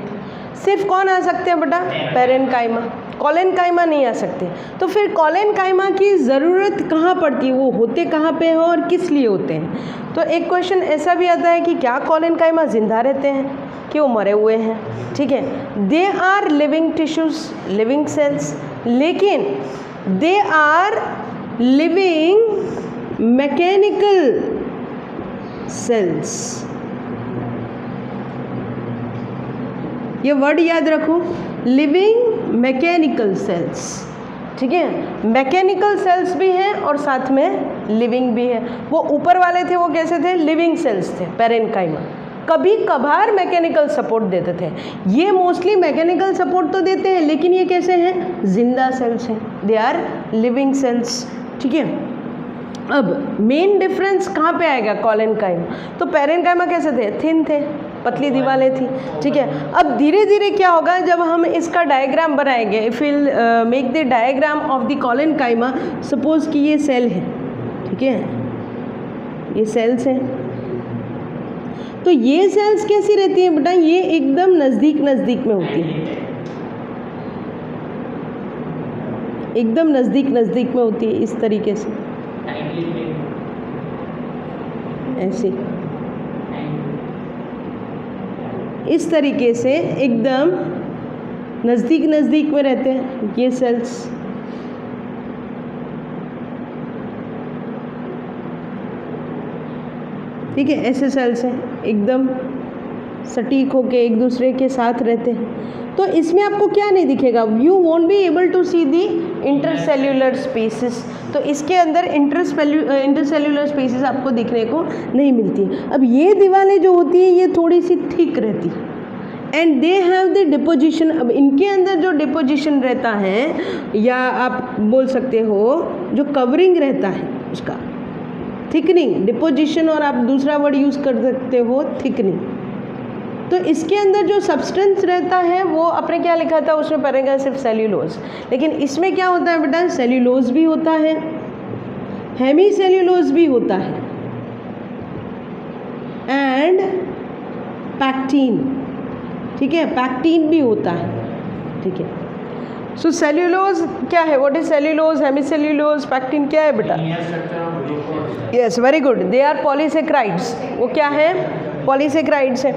A: सिर्फ कौन आ सकते हैं बेटा? पैरेनकाइमा। कॉलेनकाइमा नहीं आ सकते। तो फिर कॉलेनकाइमा की ज़रूरत कहाँ पड़ती है? वो होते कहाँ पे हैं और किस लिए होते हैं? तो एक क्वेश्चन ऐसा भी आता है कि क्या कॉलेनकाइमा जिंदा रहते हैं कि वो मरे हुए हैं? ठीक है, they are living tissues, living cells, लेकिन they are living mechanical cells. ये वर्ड याद रखो, लिविंग मैकेनिकल सेल्स। ठीक है, मैकेनिकल सेल्स भी हैं और साथ में लिविंग भी है। वो ऊपर वाले थे वो कैसे थे? लिविंग सेल्स थे पैरेनकाइमा। कभी कभार मैकेनिकल सपोर्ट देते थे, ये मोस्टली मैकेनिकल सपोर्ट तो देते हैं लेकिन ये कैसे हैं? जिंदा सेल्स हैं, दे आर लिविंग सेल्स। ठीक है, अब मेन डिफरेंस कहाँ पे आएगा कॉलेनकाइमा? तो पैरेनकाइमा कैसे थे? थिन थे, पतली दीवारें थी। ठीक है, अब धीरे धीरे क्या होगा जब हम इसका डायग्राम बनाएंगे, if will make the diagram of the collenchyma, suppose कि ये सेल है, ठीक है, ये सेल्स हैं, तो ये सेल्स कैसी रहती हैं बेटा? ये एकदम नज़दीक नज़दीक में होती हैं, एकदम नज़दीक नज़दीक में होती है, इस तरीके से, ऐसे इस तरीके से एकदम नज़दीक नज़दीक में रहते हैं ये सेल्स। ठीक है, ऐसे सेल्स हैं, एकदम सटीक होके एक दूसरे के साथ रहते हैं। तो इसमें आपको क्या नहीं दिखेगा? You won't be able to see the intercellular spaces. तो इसके अंदर इंटरसेल्यूलर स्पेसिस आपको दिखने को नहीं मिलती। अब ये दीवारें जो होती है ये थोड़ी सी थिक रहती है and they have the deposition. अब इनके अंदर जो डिपोजिशन रहता है, या आप बोल सकते हो जो कवरिंग रहता है उसका, थिकनिंग, डिपोजिशन, और आप दूसरा वर्ड यूज़ कर सकते हो थिकनिंग। तो इसके अंदर जो सब्सटेंस रहता है वो अपने क्या लिखा था उसमें पढ़ेगा सिर्फ सेल्यूलोज, लेकिन इसमें क्या होता है बेटा? सेल्यूलोज भी होता है, हेमी सेल्यूलोज भी होता है, एंड पैक्टीन। ठीक है, पैक्टीन भी होता है। ठीक है, सो सेल्यूलोज क्या है? What is cellulose, Hemy cellulose, pectin क्या है बेटा? Yes, very good, they are polysaccharides. वो क्या है? पॉलीसेक्राइड्स है।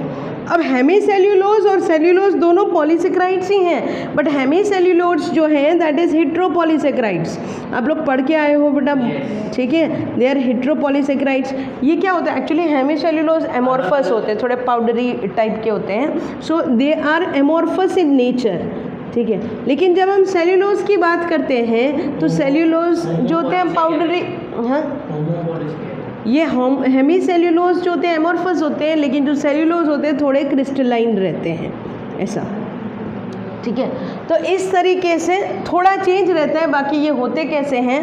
A: अब हेमी सेल्यूलोज और सेल्यूलोज दोनों पॉलीसेक्राइड्स ही हैं, बट हेमी सेल्यूलोज जो है दैट इज हिट्रोपॉलीसेक्राइड्स। आप लोग पढ़ के आए हो बेटा, ठीक है, दे आर हिट्रोपॉलीसेक्राइड्स। ये क्या होता है? एक्चुअली हेमी सेल्यूलोज एमोर्फस होते हैं, थोड़े पाउडरी टाइप के होते हैं, so they are amorphous in nature. ठीक है, लेकिन जब हम सेल्यूलोज की बात करते हैं तो सेल्यूलोज जो होते हैं पाउडरी, हाँ, ये हेमी सेल्यूलोज जो होते हैं एमोर्फस होते हैं, लेकिन जो सेल्यूलोज होते हैं थोड़े क्रिस्टलाइन रहते हैं, ऐसा। ठीक है, तो इस तरीके से थोड़ा चेंज रहता है, बाकी ये होते कैसे हैं?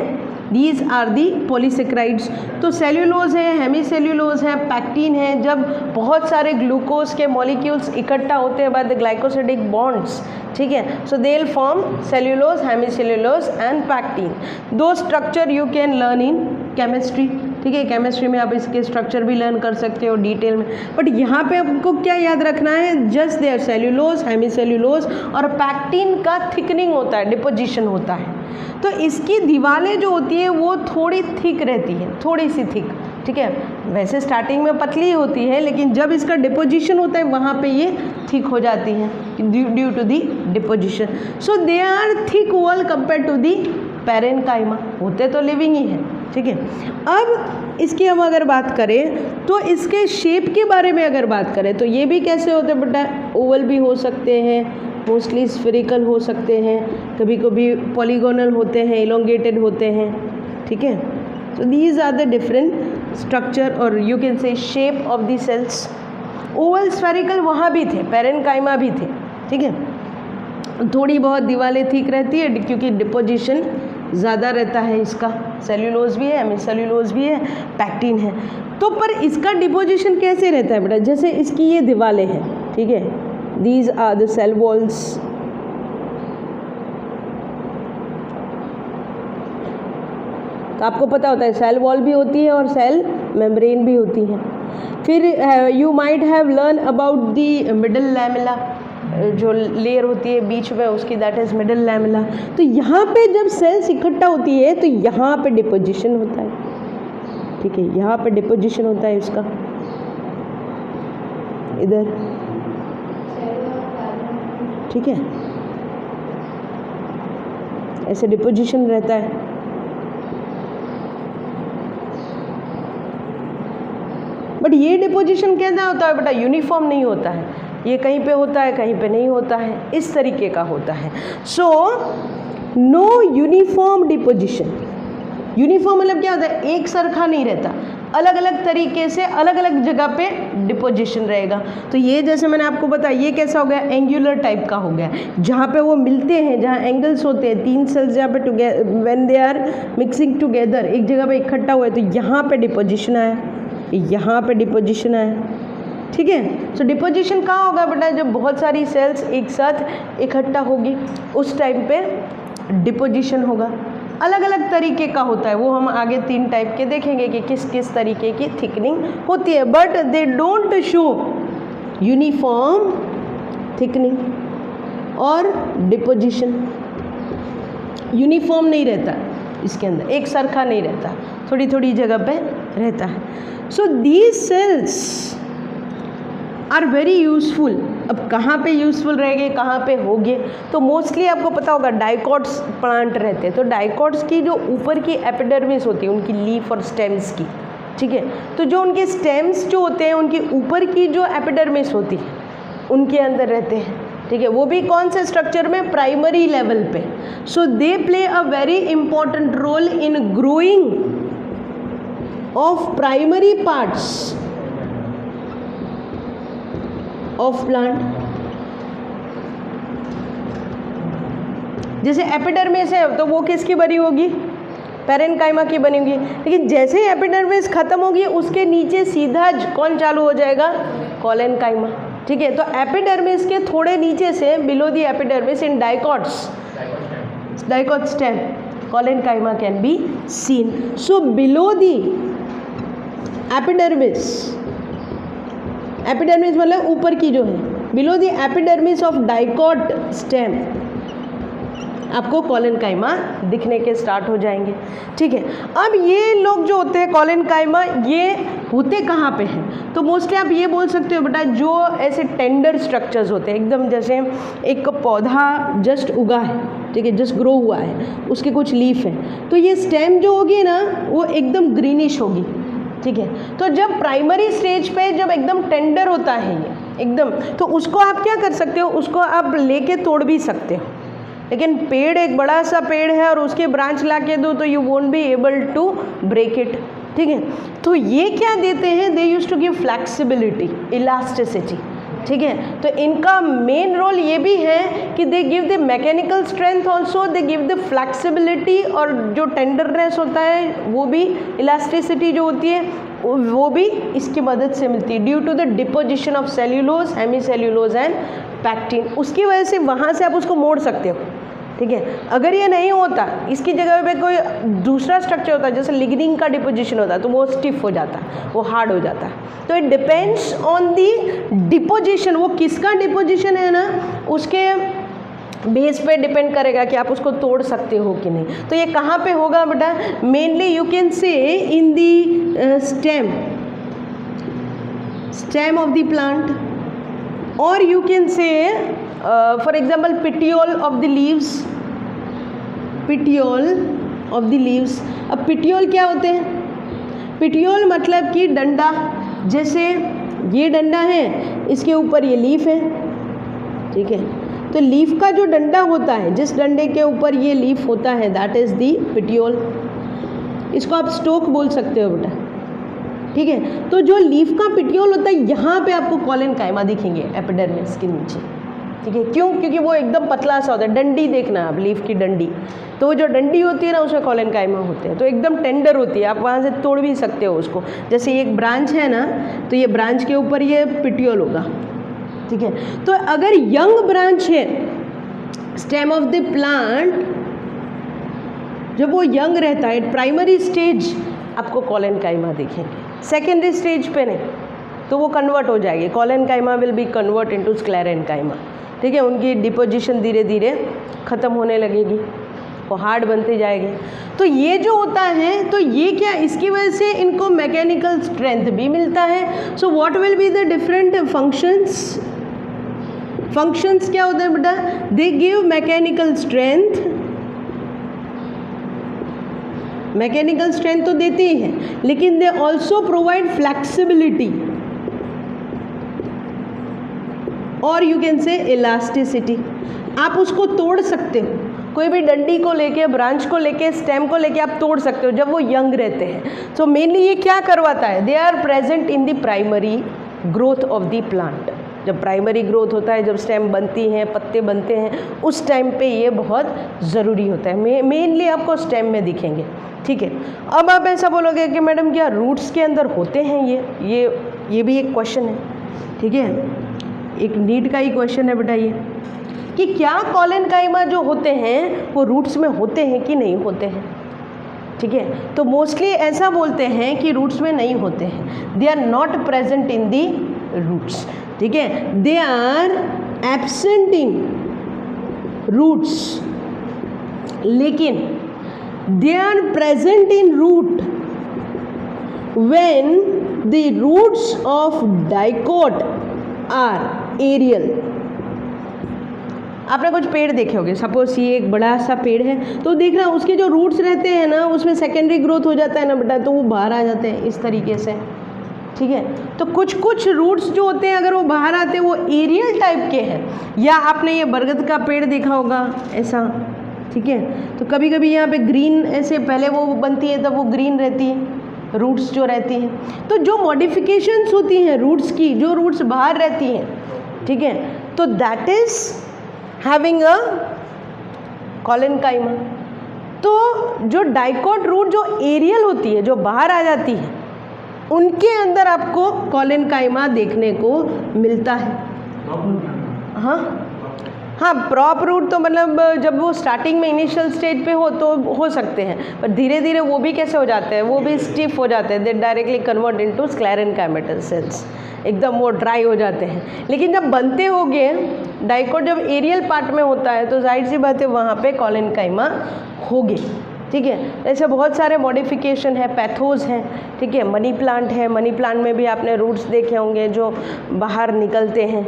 A: These are the polysaccharides. तो सेल्यूलोज है, हेमी सेल्यूलोज है, पैक्टीन है। जब बहुत सारे ग्लूकोज के मॉलिक्यूल्स इकट्ठा होते हैं बाय द ग्लाइकोसिडिक बॉन्ड्स, ठीक है, so they will form cellulose, Hemy cellulose and pectin. दो structure you can learn in chemistry. ठीक है, केमिस्ट्री में आप इसके स्ट्रक्चर भी लर्न कर सकते हो डिटेल में, बट यहाँ पे आपको क्या याद रखना है? Just there cellulose, Hemy cellulose और पैक्टीन का थिकनिंग होता है, डिपोजिशन होता है। तो इसकी दीवारें जो होती है वो थोड़ी थिक रहती है, थोड़ी सी थिक। ठीक है, वैसे स्टार्टिंग में पतली होती है, लेकिन जब इसका डिपोजिशन होता है वहाँ पे ये थिक हो जाती है due to the deposition. So they are thick wall compare to the parenchyma. होते तो लिविंग ही है। ठीक है, अब इसकी हम अगर बात करें तो इसके शेप के बारे में अगर बात करें तो ये भी कैसे होते हैं बेटा? ओवल भी हो सकते हैं, मोस्टली स्फेरिकल हो सकते हैं, कभी कभी पॉलीगोनल होते हैं, इलोंगेटेड होते हैं। ठीक है, so these are the different structure और you can say shape of the cells. Oval spherical वहाँ भी थे, पैरेनकाइमा भी थे, ठीक है। थोड़ी बहुत दीवारें ठीक रहती है क्योंकि डिपोजिशन ज़्यादा रहता है इसका, सेल्यूलोज भी है, हेमीसेल्यूलोज भी है, पैक्टिन है। तो पर इसका डिपोजिशन कैसे रहता है बेटा, जैसे इसकी ये दीवारें हैं, ठीक है, these are the cell walls, तो आपको पता होता है सेल वॉल भी होती है और सेल मेम्ब्रेन भी होती है। फिर you might have learn about the middle lamella, जो लेयर होती है बीच में उसकी, दैट इज़ मिडल लैमेला। तो यहाँ पे जब सेल्स इकट्ठा होती है तो यहाँ पे डिपोजिशन होता है, ठीक है, यहाँ पे डिपोजिशन होता है इसका, इधर, ठीक है, ऐसे डिपोजिशन रहता है। बट ये डिपोजिशन कैसा होता है बेटा, यूनिफॉर्म नहीं होता है, ये कहीं पे होता है कहीं पे नहीं होता है, इस तरीके का होता है। So no uniform deposition. Uniform मतलब क्या होता है, एक सरखा नहीं रहता, अलग अलग तरीके से अलग अलग जगह पे डिपोजिशन रहेगा। तो ये जैसे मैंने आपको बताया ये कैसा हो गया, एंगुलर टाइप का हो गया, जहाँ पे वो मिलते हैं, जहाँ एंगल्स होते हैं, तीन सेल्स जहाँ पे together when they are mixing together, एक जगह पे इकट्ठा हुआ है, तो यहाँ पे डिपोजिशन आया, यहाँ पे डिपोजिशन आया, ठीक है। सो डिपोजिशन कहाँ होगा बेटा, जब बहुत सारी सेल्स एक साथ इकट्ठा होगी उस टाइम पे डिपोजिशन होगा। अलग अलग तरीके का होता है, वो हम आगे 3 टाइप के देखेंगे कि किस किस तरीके की थिकनिंग होती है, but they don't show uniform thickening और डिपोजिशन। यूनिफॉर्म नहीं रहता इसके अंदर, एक सरखा नहीं रहता, थोड़ी थोड़ी जगह पे रहता है। So these cells are very useful. अब कहाँ पे यूजफुल रहेंगे, कहाँ पे होंगे, तो मोस्टली आपको पता होगा डाइकॉट्स प्लांट रहते हैं, तो डाइकॉट्स की जो ऊपर की एपिडर्मिस होती है उनकी लीफ और स्टेम्स की, ठीक है, तो जो उनके स्टेम्स जो होते हैं उनकी ऊपर की जो एपिडर्मिस होती है उनके अंदर रहते हैं, ठीक है, वो भी कौन से स्ट्रक्चर में, प्राइमरी लेवल पे। So they play a very important role in growing of primary parts of plant. जैसे एपिडर्मिस है तो वो किसकी बनी होगी, पैरेनकाइमा की बनी होगी, लेकिन जैसे ही एपिडर्मिस खत्म होगी उसके नीचे सीधा कौन चालू हो जाएगा, कोलेनकाइमा, ठीक है। तो एपिडर्मिस के थोड़े नीचे से below the epidermis in dicots, dicot stem, collenchyma can be seen. So below the epidermis, epidermis मतलब ऊपर की जो है, below the epidermis of dicot stem आपको कोलेनकाइमा दिखने के स्टार्ट हो जाएंगे, ठीक है। अब ये लोग जो होते हैं कोलेनकाइमा, ये होते कहाँ पे हैं, तो मोस्टली आप ये बोल सकते हो बेटा जो ऐसे टेंडर स्ट्रक्चर्स होते हैं, एकदम जैसे एक पौधा जस्ट उगा है, ठीक है, जस्ट ग्रो हुआ है, उसके कुछ लीफ हैं, तो ये स्टेम जो होगी ना वो एकदम ग्रीनिश होगी, ठीक है। तो जब प्राइमरी स्टेज पे जब एकदम टेंडर होता है ये एकदम, तो उसको आप क्या कर सकते हो, उसको आप लेके तोड़ भी सकते हो, लेकिन पेड़ एक बड़ा सा पेड़ है और उसके ब्रांच ला के दो तो you won't be able to break it, ठीक है। तो ये क्या देते हैं, they use to give flexibility, elasticity, ठीक है। तो इनका मेन रोल ये भी है कि they give the mechanical strength also, they give the flexibility, और जो टेंडरनेस होता है वो भी, इलास्टिसिटी जो होती है वो भी इसकी मदद से मिलती है, due to the deposition of cellulose, hemicellulose and pectin. उसकी वजह से वहाँ से आप उसको मोड़ सकते हो, ठीक है। अगर ये नहीं होता, इसकी जगह पे कोई दूसरा स्ट्रक्चर होता है, जैसे लिग्निन का डिपोजिशन होता है, तो वो स्टिफ हो जाता है, वो हार्ड हो जाता है। तो it depends on the deposition, वो किसका डिपोजिशन है ना, उसके बेस पे डिपेंड करेगा कि आप उसको तोड़ सकते हो कि नहीं। तो ये कहाँ पे होगा बेटा, mainly you can say in the stem of the plant, और you can say for example petiole of the leaves, petiole of the leaves. अब पिटियोल क्या होते हैं, पिटियोल मतलब कि डंडा, जैसे ये डंडा है, इसके ऊपर ये लीफ है, ठीक है। तो लीफ का जो डंडा होता है, जिस डंडे के ऊपर ये लीफ होता है, दैट इज़ दी पिटियोल। इसको आप स्टोक बोल सकते हो बेटा, ठीक है। तो जो लीफ का पिटियोल होता है यहाँ पे आपको कॉलेनकाइमा दिखेंगे एपिडर्मिस के नीचे, ठीक है। क्यों? क्योंकि वो एकदम पतला सा होता है, डंडी देखना आप, लीफ की डंडी, तो वो जो डंडी होती है ना उसमें कॉलेनकाइमा होते हैं, तो एकदम टेंडर होती है, आप वहाँ से तोड़ भी सकते हो उसको। जैसे एक ब्रांच है ना, तो ये ब्रांच के ऊपर ये पिटियोल होगा, ठीक है। तो अगर यंग ब्रांच है स्टेम ऑफ द प्लांट, जब वो यंग रहता है प्राइमरी स्टेज, आपको कॉलेनकाइमा दिखेंगे। सेकेंडरी स्टेज पे नहीं, तो वो कन्वर्ट हो जाएगी, collenchyma will be convert into sclerenchyma, ठीक है। उनकी डिपोजिशन धीरे धीरे ख़त्म होने लगेगी, वो हार्ड बनते जाएगी। तो ये जो होता है, तो ये क्या, इसकी वजह से इनको मैकेनिकल स्ट्रेंथ भी मिलता है। So what will be the different functions? Functions क्या होता है बेटा? They give mechanical strength, mechanical strength तो देते ही हैं, लेकिन दे ऑल्सो प्रोवाइड फ्लेक्सिबिलिटी और यू कैन से इलास्टिसिटी। आप उसको तोड़ सकते हो, कोई भी डंडी को लेके, ब्रांच को लेके, स्टेम को लेके आप तोड़ सकते हो जब वो यंग रहते हैं। तो मेनली ये क्या करवाता है? They are present in the primary growth of the plant. जब प्राइमरी ग्रोथ होता है, जब स्टेम बनती हैं, पत्ते बनते हैं, उस टाइम पे ये बहुत ज़रूरी होता है। मेनली आपको स्टेम में दिखेंगे, ठीक है। अब आप ऐसा बोलोगे कि मैडम क्या रूट्स के अंदर होते हैं ये भी एक क्वेश्चन है, ठीक है, एक नीट का ही क्वेश्चन है बेटा ये, कि क्या कॉलेनकाइमा जो होते हैं वो रूट्स में होते हैं कि नहीं होते हैं, ठीक है। तो मोस्टली ऐसा बोलते हैं कि रूट्स में नहीं होते हैं, they are not present in the roots, ठीक है। They are absent in roots, लेकिन they are present in root when the roots of dicot are aerial. आपने कुछ पेड़ देखे होंगे, सपोज ये एक बड़ा सा पेड़ है, तो देख रहा उसके जो रूट्स रहते हैं ना, उसमें सेकेंडरी ग्रोथ हो जाता है ना बेटा, तो वो बाहर आ जाते हैं इस तरीके से, ठीक है। तो कुछ रूट्स जो होते हैं अगर वो बाहर आते हैं वो एरियल टाइप के हैं। या आपने ये बरगद का पेड़ देखा होगा ऐसा, ठीक है। तो कभी कभी यहाँ पे ग्रीन ऐसे पहले वो बनती है, तब वो ग्रीन रहती है रूट्स जो रहती हैं। तो जो मॉडिफिकेशंस होती हैं रूट्स की, जो रूट्स बाहर रहती हैं, ठीक है, तो that is having a collenchyma. तो जो डाइकोट रूट जो एरियल होती है, जो बाहर आ जाती है, उनके अंदर आपको कॉलेनकाइमा देखने को मिलता है। हाँ, प्रॉप रूट तो मतलब जब वो स्टार्टिंग में इनिशियल स्टेज पे हो तो हो सकते हैं, पर धीरे धीरे वो भी कैसे हो जाते हैं, वो भी स्टिफ हो जाते हैं, they directly convert into sclerenchymatous cells, एकदम वो ड्राई हो जाते हैं। लेकिन जब बनते होंगे डाइकोट, जब एरियल पार्ट में होता है, तो जाहिर सी बात है वहाँ पे कॉलेनकाइमा होगी, ठीक है। ऐसे बहुत सारे मॉडिफिकेशन है, पैथोज हैं, ठीक है। मनी प्लांट है, मनी प्लांट में भी आपने रूट्स देखे होंगे जो बाहर निकलते हैं,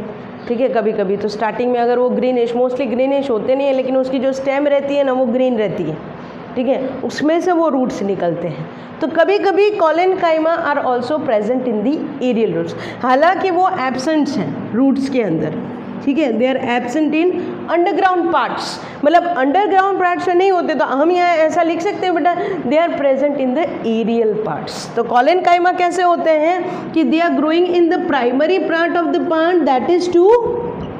A: ठीक है। कभी कभी तो स्टार्टिंग में अगर वो ग्रीनिश, मोस्टली ग्रीनिश होते नहीं है, लेकिन उसकी जो स्टेम रहती है ना वो ग्रीन रहती है, ठीक है, उसमें से वो रूट्स निकलते हैं। तो कभी कभी collenchyma are also present in the aerial roots, हालांकि वो एब्सेंट्स हैं रूट्स के अंदर, ठीक है। They are absent in underground parts, मतलब अंडरग्राउंड पार्ट्स में नहीं होते, तो हम यहाँ ऐसा लिख सकते हैं बेटा, they are present in the aerial parts. तो कॉलेनकाइमा कैसे होते हैं कि they are growing in the primary part of the plant, that is to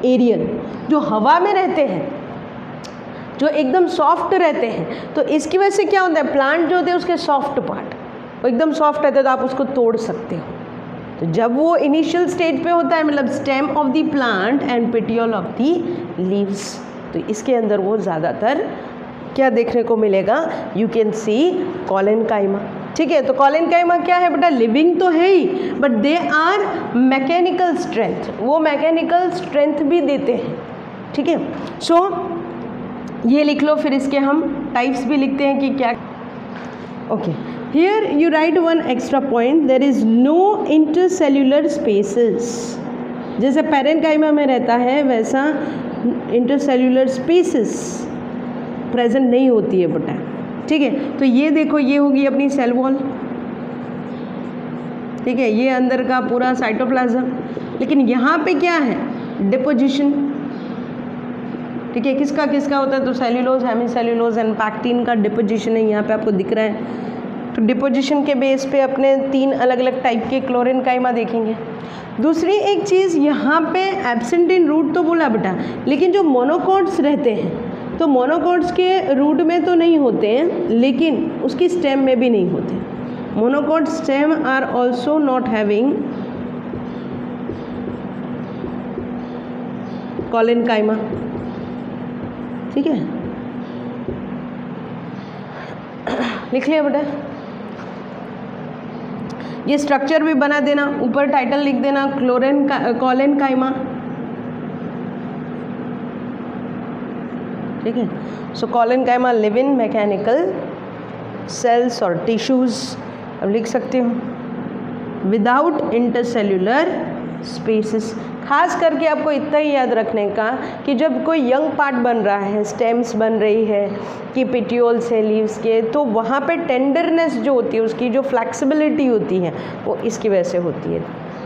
A: aerial, जो हवा में रहते हैं, जो एकदम सॉफ्ट रहते हैं। तो इसकी वजह से क्या होता है, प्लांट जो होते हैं उसके सॉफ्ट पार्ट वो एकदम सॉफ्ट रहते हैं, तो आप उसको तोड़ सकते हो। तो जब वो इनिशियल स्टेज पे होता है, मतलब stem of the plant and petiole of the leaves, तो इसके अंदर वो ज़्यादातर क्या देखने को मिलेगा, यू कैन सी कॉलेनकाइमा, ठीक है। तो कॉलेनकाइमा क्या है बेटा, लिविंग तो है ही, but they are mechanical strength, वो मैकेनिकल स्ट्रेंथ भी देते हैं, ठीक है। सो ये लिख लो, फिर इसके हम टाइप्स भी लिखते हैं कि क्या। Okay, here you write one extra point, there is no intercellular spaces. जैसे पैरेन्काइमा में रहता है वैसा इंटरसेल्यूलर स्पेसेस प्रेजेंट नहीं होती है बेटा, ठीक है। तो ये देखो, ये होगी अपनी सेल वॉल, ठीक है, ये अंदर का पूरा साइटोप्लाज्म, लेकिन यहाँ पे क्या है, डिपोजिशन, ठीक है। किसका किसका होता है, तो cellulose, Hemy cellulose and pectin का डिपोजिशन है, यहाँ पे आपको दिख रहा है, तो डिपोजिशन के बेस पे अपने 3 अलग अलग टाइप के क्लोरीन काइमा देखेंगे। दूसरी एक चीज़ यहाँ पे एब्सेंट इन रूट तो बोला बेटा, लेकिन जो मोनोकॉट्स रहते हैं तो मोनोकॉट्स के रूट में तो नहीं होते हैं, लेकिन उसकी स्टेम में भी नहीं होते। Monocot stem are also not having collenchyma. ठीक है, लिख लिया बेटा। ये स्ट्रक्चर भी बना देना, ऊपर टाइटल लिख देना कॉलिन काइमा। ठीक है, so collenchyma live in mechanical cells और टिश्यूज, अब लिख सकती हूँ विदाउट इंटरसेल्यूलर स्पेसेस। खास करके आपको इतना ही याद रखने का कि जब कोई यंग पार्ट बन रहा है, स्टेम्स बन रही है कि पेटियोल्स है लीव्स के, तो वहाँ पे टेंडरनेस जो होती है, उसकी जो फ्लेक्सिबिलिटी होती है, वो इसकी वजह से होती है।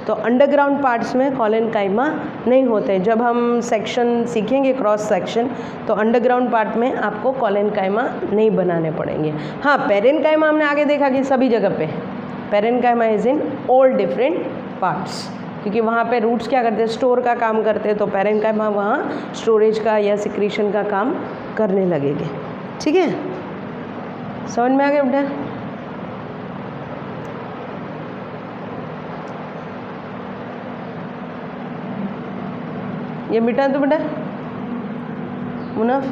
A: तो अंडरग्राउंड पार्ट्स में कॉलिन काइमा नहीं होते। जब हम सेक्शन सीखेंगे क्रॉस सेक्शन, तो अंडरग्राउंड पार्ट में आपको कॉलिन काइमा नहीं बनाने पड़ेंगे। हाँ, पेरेन काइमा हमने आगे देखा कि सभी जगह पे parenchyma is in all different parts, क्योंकि वहाँ पे रूट्स क्या करते हैं, स्टोर का काम करते हैं, तो पेरेन काइमा वहाँ स्टोरेज का या सिक्रीशन का काम करने लगेंगे। ठीक है, समझ में आ गया बेटा? ये मिटा दो बेटा, मुनाफ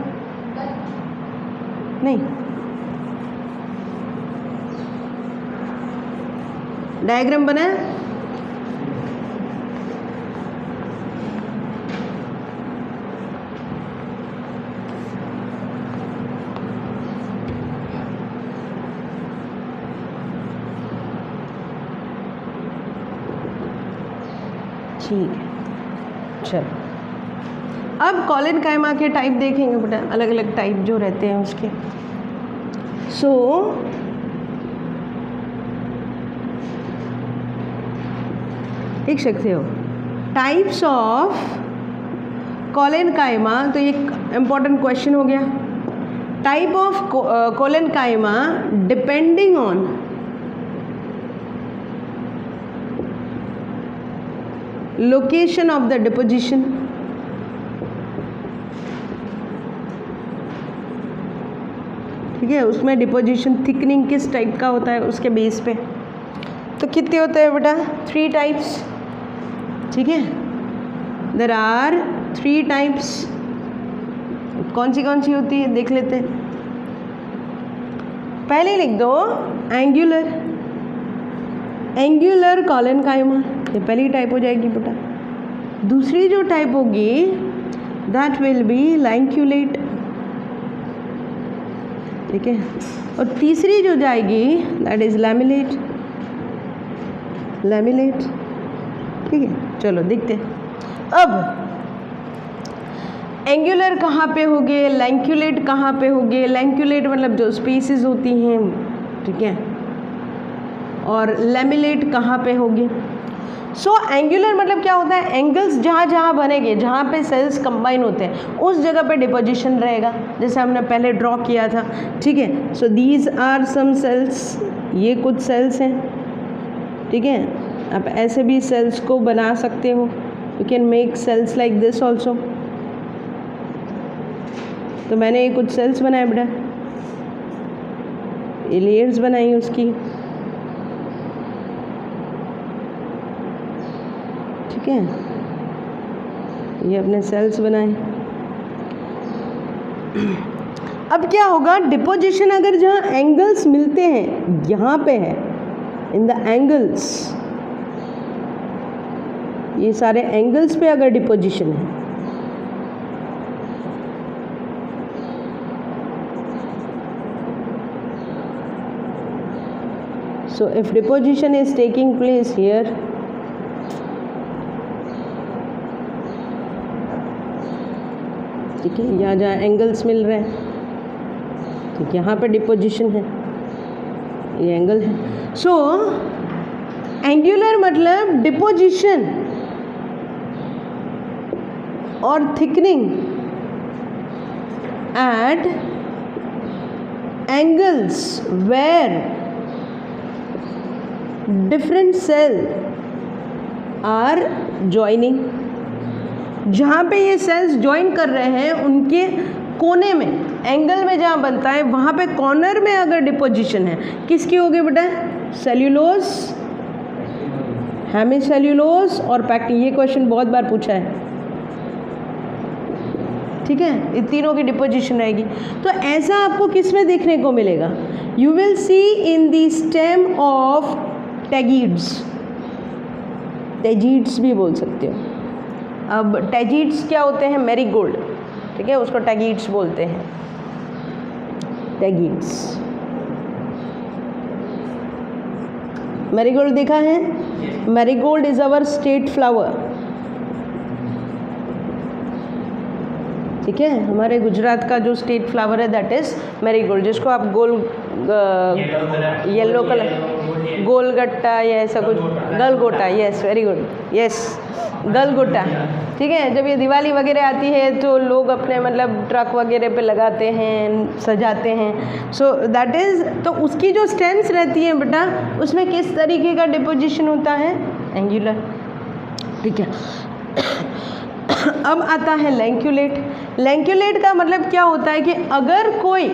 A: नहीं, डायग्राम बनाया। ठीक है, चलो अब कॉलिन काइमा के टाइप देखेंगे बेटा, अलग अलग टाइप जो रहते हैं उसके। सो देख सकते हो टाइप्स ऑफ कॉलिन काइमा, तो ये इम्पॉर्टेंट क्वेश्चन हो गया। Type of collenchyma depending on location of the deposition. ठीक है, उसमें डिपोजिशन थिकनिंग किस टाइप का होता है उसके बेस पे। तो कितने होते हैं बेटा? 3 टाइप्स। ठीक है, देयर आर 3 टाइप्स। कौन सी होती है देख लेते हैं। पहले लिख दो एंगुलर कॉलिन काइमा, ये पहली टाइप हो जाएगी बेटा। दूसरी जो टाइप होगी दैट विल बी लैंक्यूलेट। ठीक है, और तीसरी जो जाएगी दैट इज लैमिलेट। ठीक है, चलो देखते हैं। अब एंगुलर कहाँ पे होगे, लैंक्यूलेट कहाँ पे होगे। लैंक्यूलेट मतलब जो स्पीसीज होती हैं, ठीक है, और लैमिलेट कहाँ पे होगी। सो एंगुलर मतलब क्या होता है, एंगल्स जहाँ बनेंगे, जहाँ पे सेल्स कंबाइन होते हैं उस जगह पे डिपोजिशन रहेगा, जैसे हमने पहले ड्रॉ किया था। ठीक है, so these are some cells, ये कुछ सेल्स हैं। ठीक है, आप ऐसे भी सेल्स को बना सकते हो, you can make cells like this also. तो मैंने ये कुछ सेल्स बनाए बेटा, ये लेयर्स बनाई उसकी। ठीक है, ये अपने सेल्स बनाए। अब क्या होगा, डिपोजिशन अगर जहाँ एंगल्स मिलते हैं, यहाँ पे है इन द एंगल्स, ये सारे एंगल्स पे अगर डिपोजिशन है, so if deposition is taking place here, ठीक है, यहाँ जहाँ एंगल्स मिल रहे हैं, ठीक, यहाँ पे डिपोजिशन है, ये एंगल है। सो एंगुलर मतलब डिपोजिशन और thickening at angles where different cell are joining, जहाँ पे ये सेल्स ज्वाइन कर रहे हैं उनके कोने में, एंगल में जहाँ बनता है वहाँ पे कॉर्नर में अगर डिपोजिशन है, किसकी होगी बेटा? सेल्यूलोज, हेमीसेल्यूलोज और पैक्टिन। ये क्वेश्चन बहुत बार पूछा है, ठीक है, ये तीनों की डिपोजिशन रहेगी। तो ऐसा आपको किस में देखने को मिलेगा? You will see in the stem of tagetes, tagetes भी बोल सकते हो। अब टैगिड्स क्या होते हैं? मैरीगोल्ड, ठीक है, उसको टैगिड्स बोलते हैं, टैगिड्स। मैरीगोल्ड देखा है? Marigold is our state flower, ठीक है, हमारे गुजरात का जो स्टेट फ्लावर है दैट इज मैरीगोल्ड, जिसको आप गोल येलो कलर, गोलगट्टा या ऐसा कुछ, गलगोटा, यस वेरी गुड, यस गलगोटा, ठीक है। जब ये दिवाली वगैरह आती है तो लोग अपने मतलब ट्रक वगैरह पे लगाते हैं, सजाते हैं, सो दैट इज़, तो उसकी जो स्टेम्स रहती हैं बेटा उसमें किस तरीके का डिपोजिशन होता है? एंगुलर, ठीक है। अब आता है लैंक्यूलेट। लैंक्यूलेट का मतलब क्या होता है कि अगर कोई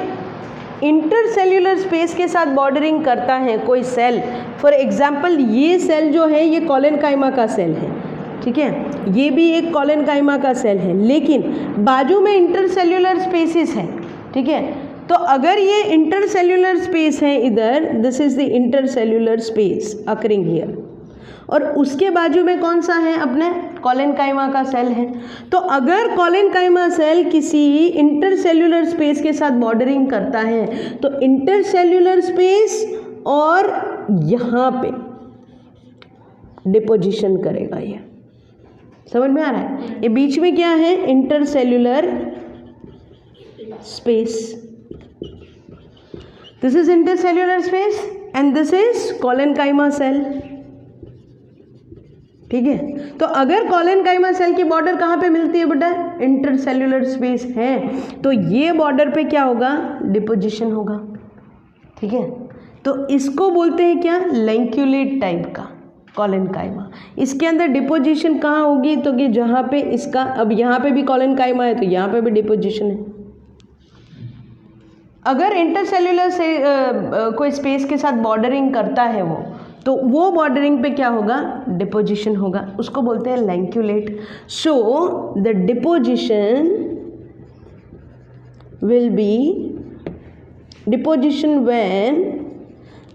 A: इंटरसेल्यूलर स्पेस के साथ बॉर्डरिंग करता है कोई सेल, फॉर एग्जांपल ये सेल जो है ये कॉलेनकाइमा का सेल है, ठीक है, ये भी एक कॉलेनकाइमा का सेल है, लेकिन बाजू में इंटरसेल्यूलर स्पेसिस है, ठीक है। तो अगर ये इंटरसेल्यूलर स्पेस है इधर, this is the intercellular space occurring here, और उसके बाजू में कौन सा है? अपने कॉलेनकाइमा का सेल है। तो अगर कॉलेनकाइमा सेल किसी इंटरसेल्यूलर स्पेस के साथ बॉर्डरिंग करता है तो इंटरसेल्यूलर स्पेस और यहाँ पे डिपोजिशन करेगा। ये समझ में आ रहा है? ये बीच में क्या है? Intercellular space, this is intercellular space and this is collenchyma cell, ठीक है। तो अगर कॉलेनकाइमा सेल की बॉर्डर कहाँ पे मिलती है बेटा? इंटरसेल्यूलर स्पेस है, तो ये बॉर्डर पे क्या होगा? डिपोजिशन होगा, ठीक है। तो इसको बोलते हैं क्या? लैंक्यूलेट टाइप का कॉलेनकाइमा। इसके अंदर डिपोजिशन कहाँ होगी? तो कि जहाँ पे इसका, अब यहाँ पे भी कॉलेनकाइमा है तो यहाँ पे भी डिपोजिशन है। अगर इंटरसेल्यूलर से कोई स्पेस के साथ बॉर्डरिंग करता है तो वो बॉर्डरिंग पे क्या होगा? डिपोजिशन होगा, उसको बोलते हैं lacunate. So the deposition will be deposition when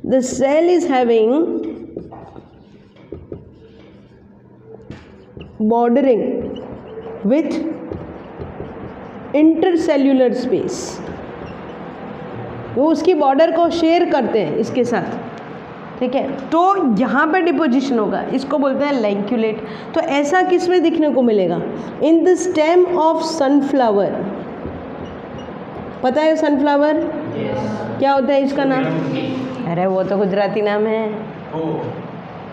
A: the cell is having bordering with intercellular space, वो उसकी बॉर्डर को शेयर करते हैं इसके साथ, ठीक है। तो यहाँ पर डिपोजिशन होगा, इसको बोलते हैं लैंक्यूलेट। तो ऐसा किस में दिखने को मिलेगा? इन द स्टेम ऑफ सनफ्लावर। पता है सनफ्लावर क्या होता है इसका नाम? अरे वो तो गुजराती नाम है,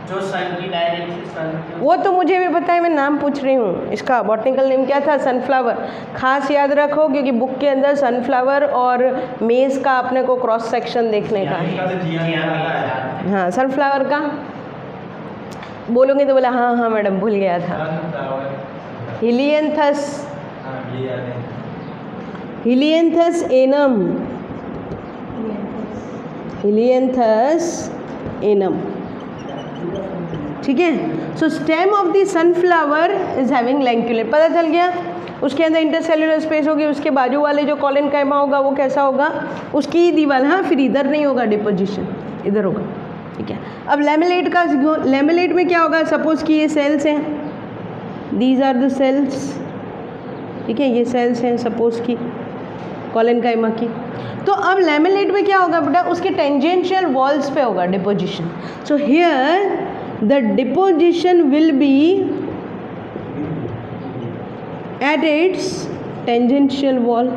B: जो सन की डायरेक्शन,
A: वो तो मुझे भी पता है, मैं नाम पूछ रही हूँ। इसका बॉटनिकल नेम क्या था? सनफ्लावर। खास याद रखो क्योंकि बुक के अंदर सनफ्लावर और मेज़ का अपने को क्रॉस सेक्शन देखने का है। हाँ, सनफ्लावर का बोलोगे तो बोला हाँ हाँ मैडम भूल गया था। हिलियंथस, हिलियंथस एनम, हिलियंथस एनम, ठीक है। So stem of the sunflower is having lacunate, पता चल गया। उसके अंदर इंटरसेल्यूलर स्पेस होगी, उसके बाजू वाले जो कॉलेनकाइमा होगा वो कैसा होगा? उसकी दीवार, हाँ, फिर इधर नहीं होगा डिपोजिशन, इधर होगा, ठीक है। अब लैमेलेट का, लैमेलेट में क्या होगा? सपोज कि ये सेल्स हैं, दीज आर द सेल्स, ठीक है, ये सेल्स हैं सपोज की कॉलेनकाइमा की। तो अब लैमेलेट में क्या होगा बेटा? उसके टेंजेंशियल वॉल्स पे होगा deposition. So here the deposition will be at its tangential wall,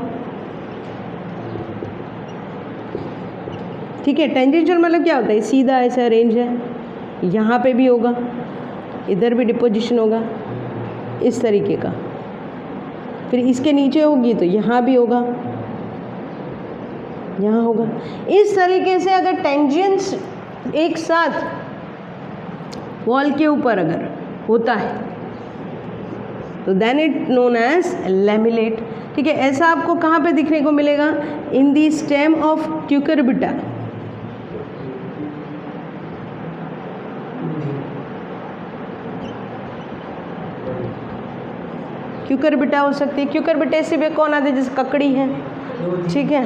A: ठीक है। टेंजेंशियल मतलब क्या होता है? सीधा ऐसा रेंज है, यहाँ पे भी होगा, इधर भी डिपोजिशन होगा इस तरीके का, फिर इसके नीचे होगी तो यहाँ भी होगा, यहाँ होगा। इस तरीके से अगर टेंजेंट्स एक साथ वॉल के ऊपर अगर होता है तो देन इट नोन एज लैमिलेट। ठीक है, ऐसा आपको कहाँ पे दिखने को मिलेगा? इन दी स्टेम ऑफ क्यूकरबिटा। क्यूकरबिटा हो सकती है। क्यूकरबिटे से भी कौन आते हैं? जैसे ककड़ी है, ठीक है,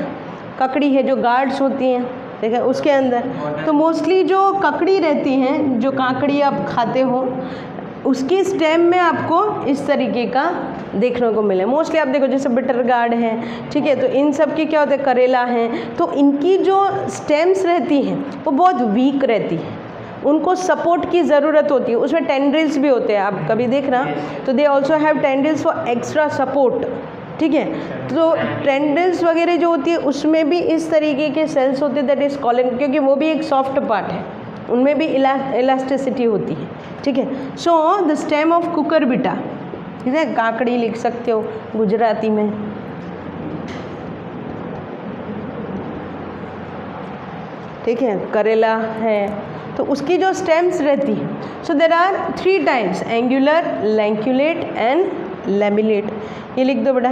A: ककड़ी है जो गार्ड्स होती हैं, ठीक है, उसके अंदर तो मोस्टली जो ककड़ी रहती हैं, जो काकड़ी आप खाते हो, उसकी स्टेम में आपको इस तरीके का देखने को मिले। मोस्टली आप देखो जैसे बिटर गार्ड है, ठीक है, तो इन सब की क्या होता है? करेला है, तो इनकी जो स्टेम्स रहती हैं वो बहुत वीक रहती है, उनको सपोर्ट की ज़रूरत होती है। उसमें टेंड्रिल्स भी होते हैं, आप कभी देखना, तो they also have tendrils for extra support. ठीक है, तो टेंड्रिल्स वगैरह जो होती है उसमें भी इस तरीके के सेल्स होते हैं, दैट इज कॉलिन, क्योंकि वो भी एक सॉफ्ट पार्ट है, उनमें भी इलास्टिसिटी होती है। ठीक है, so the stem of Cucurbita, ठीक है, काकड़ी लिख सकते हो गुजराती में। ठीक है, करेला है, तो उसकी जो स्टेम्स रहती है, so there are 3 types, angular, lacunate and lamellar. ये लिख दो बेटा।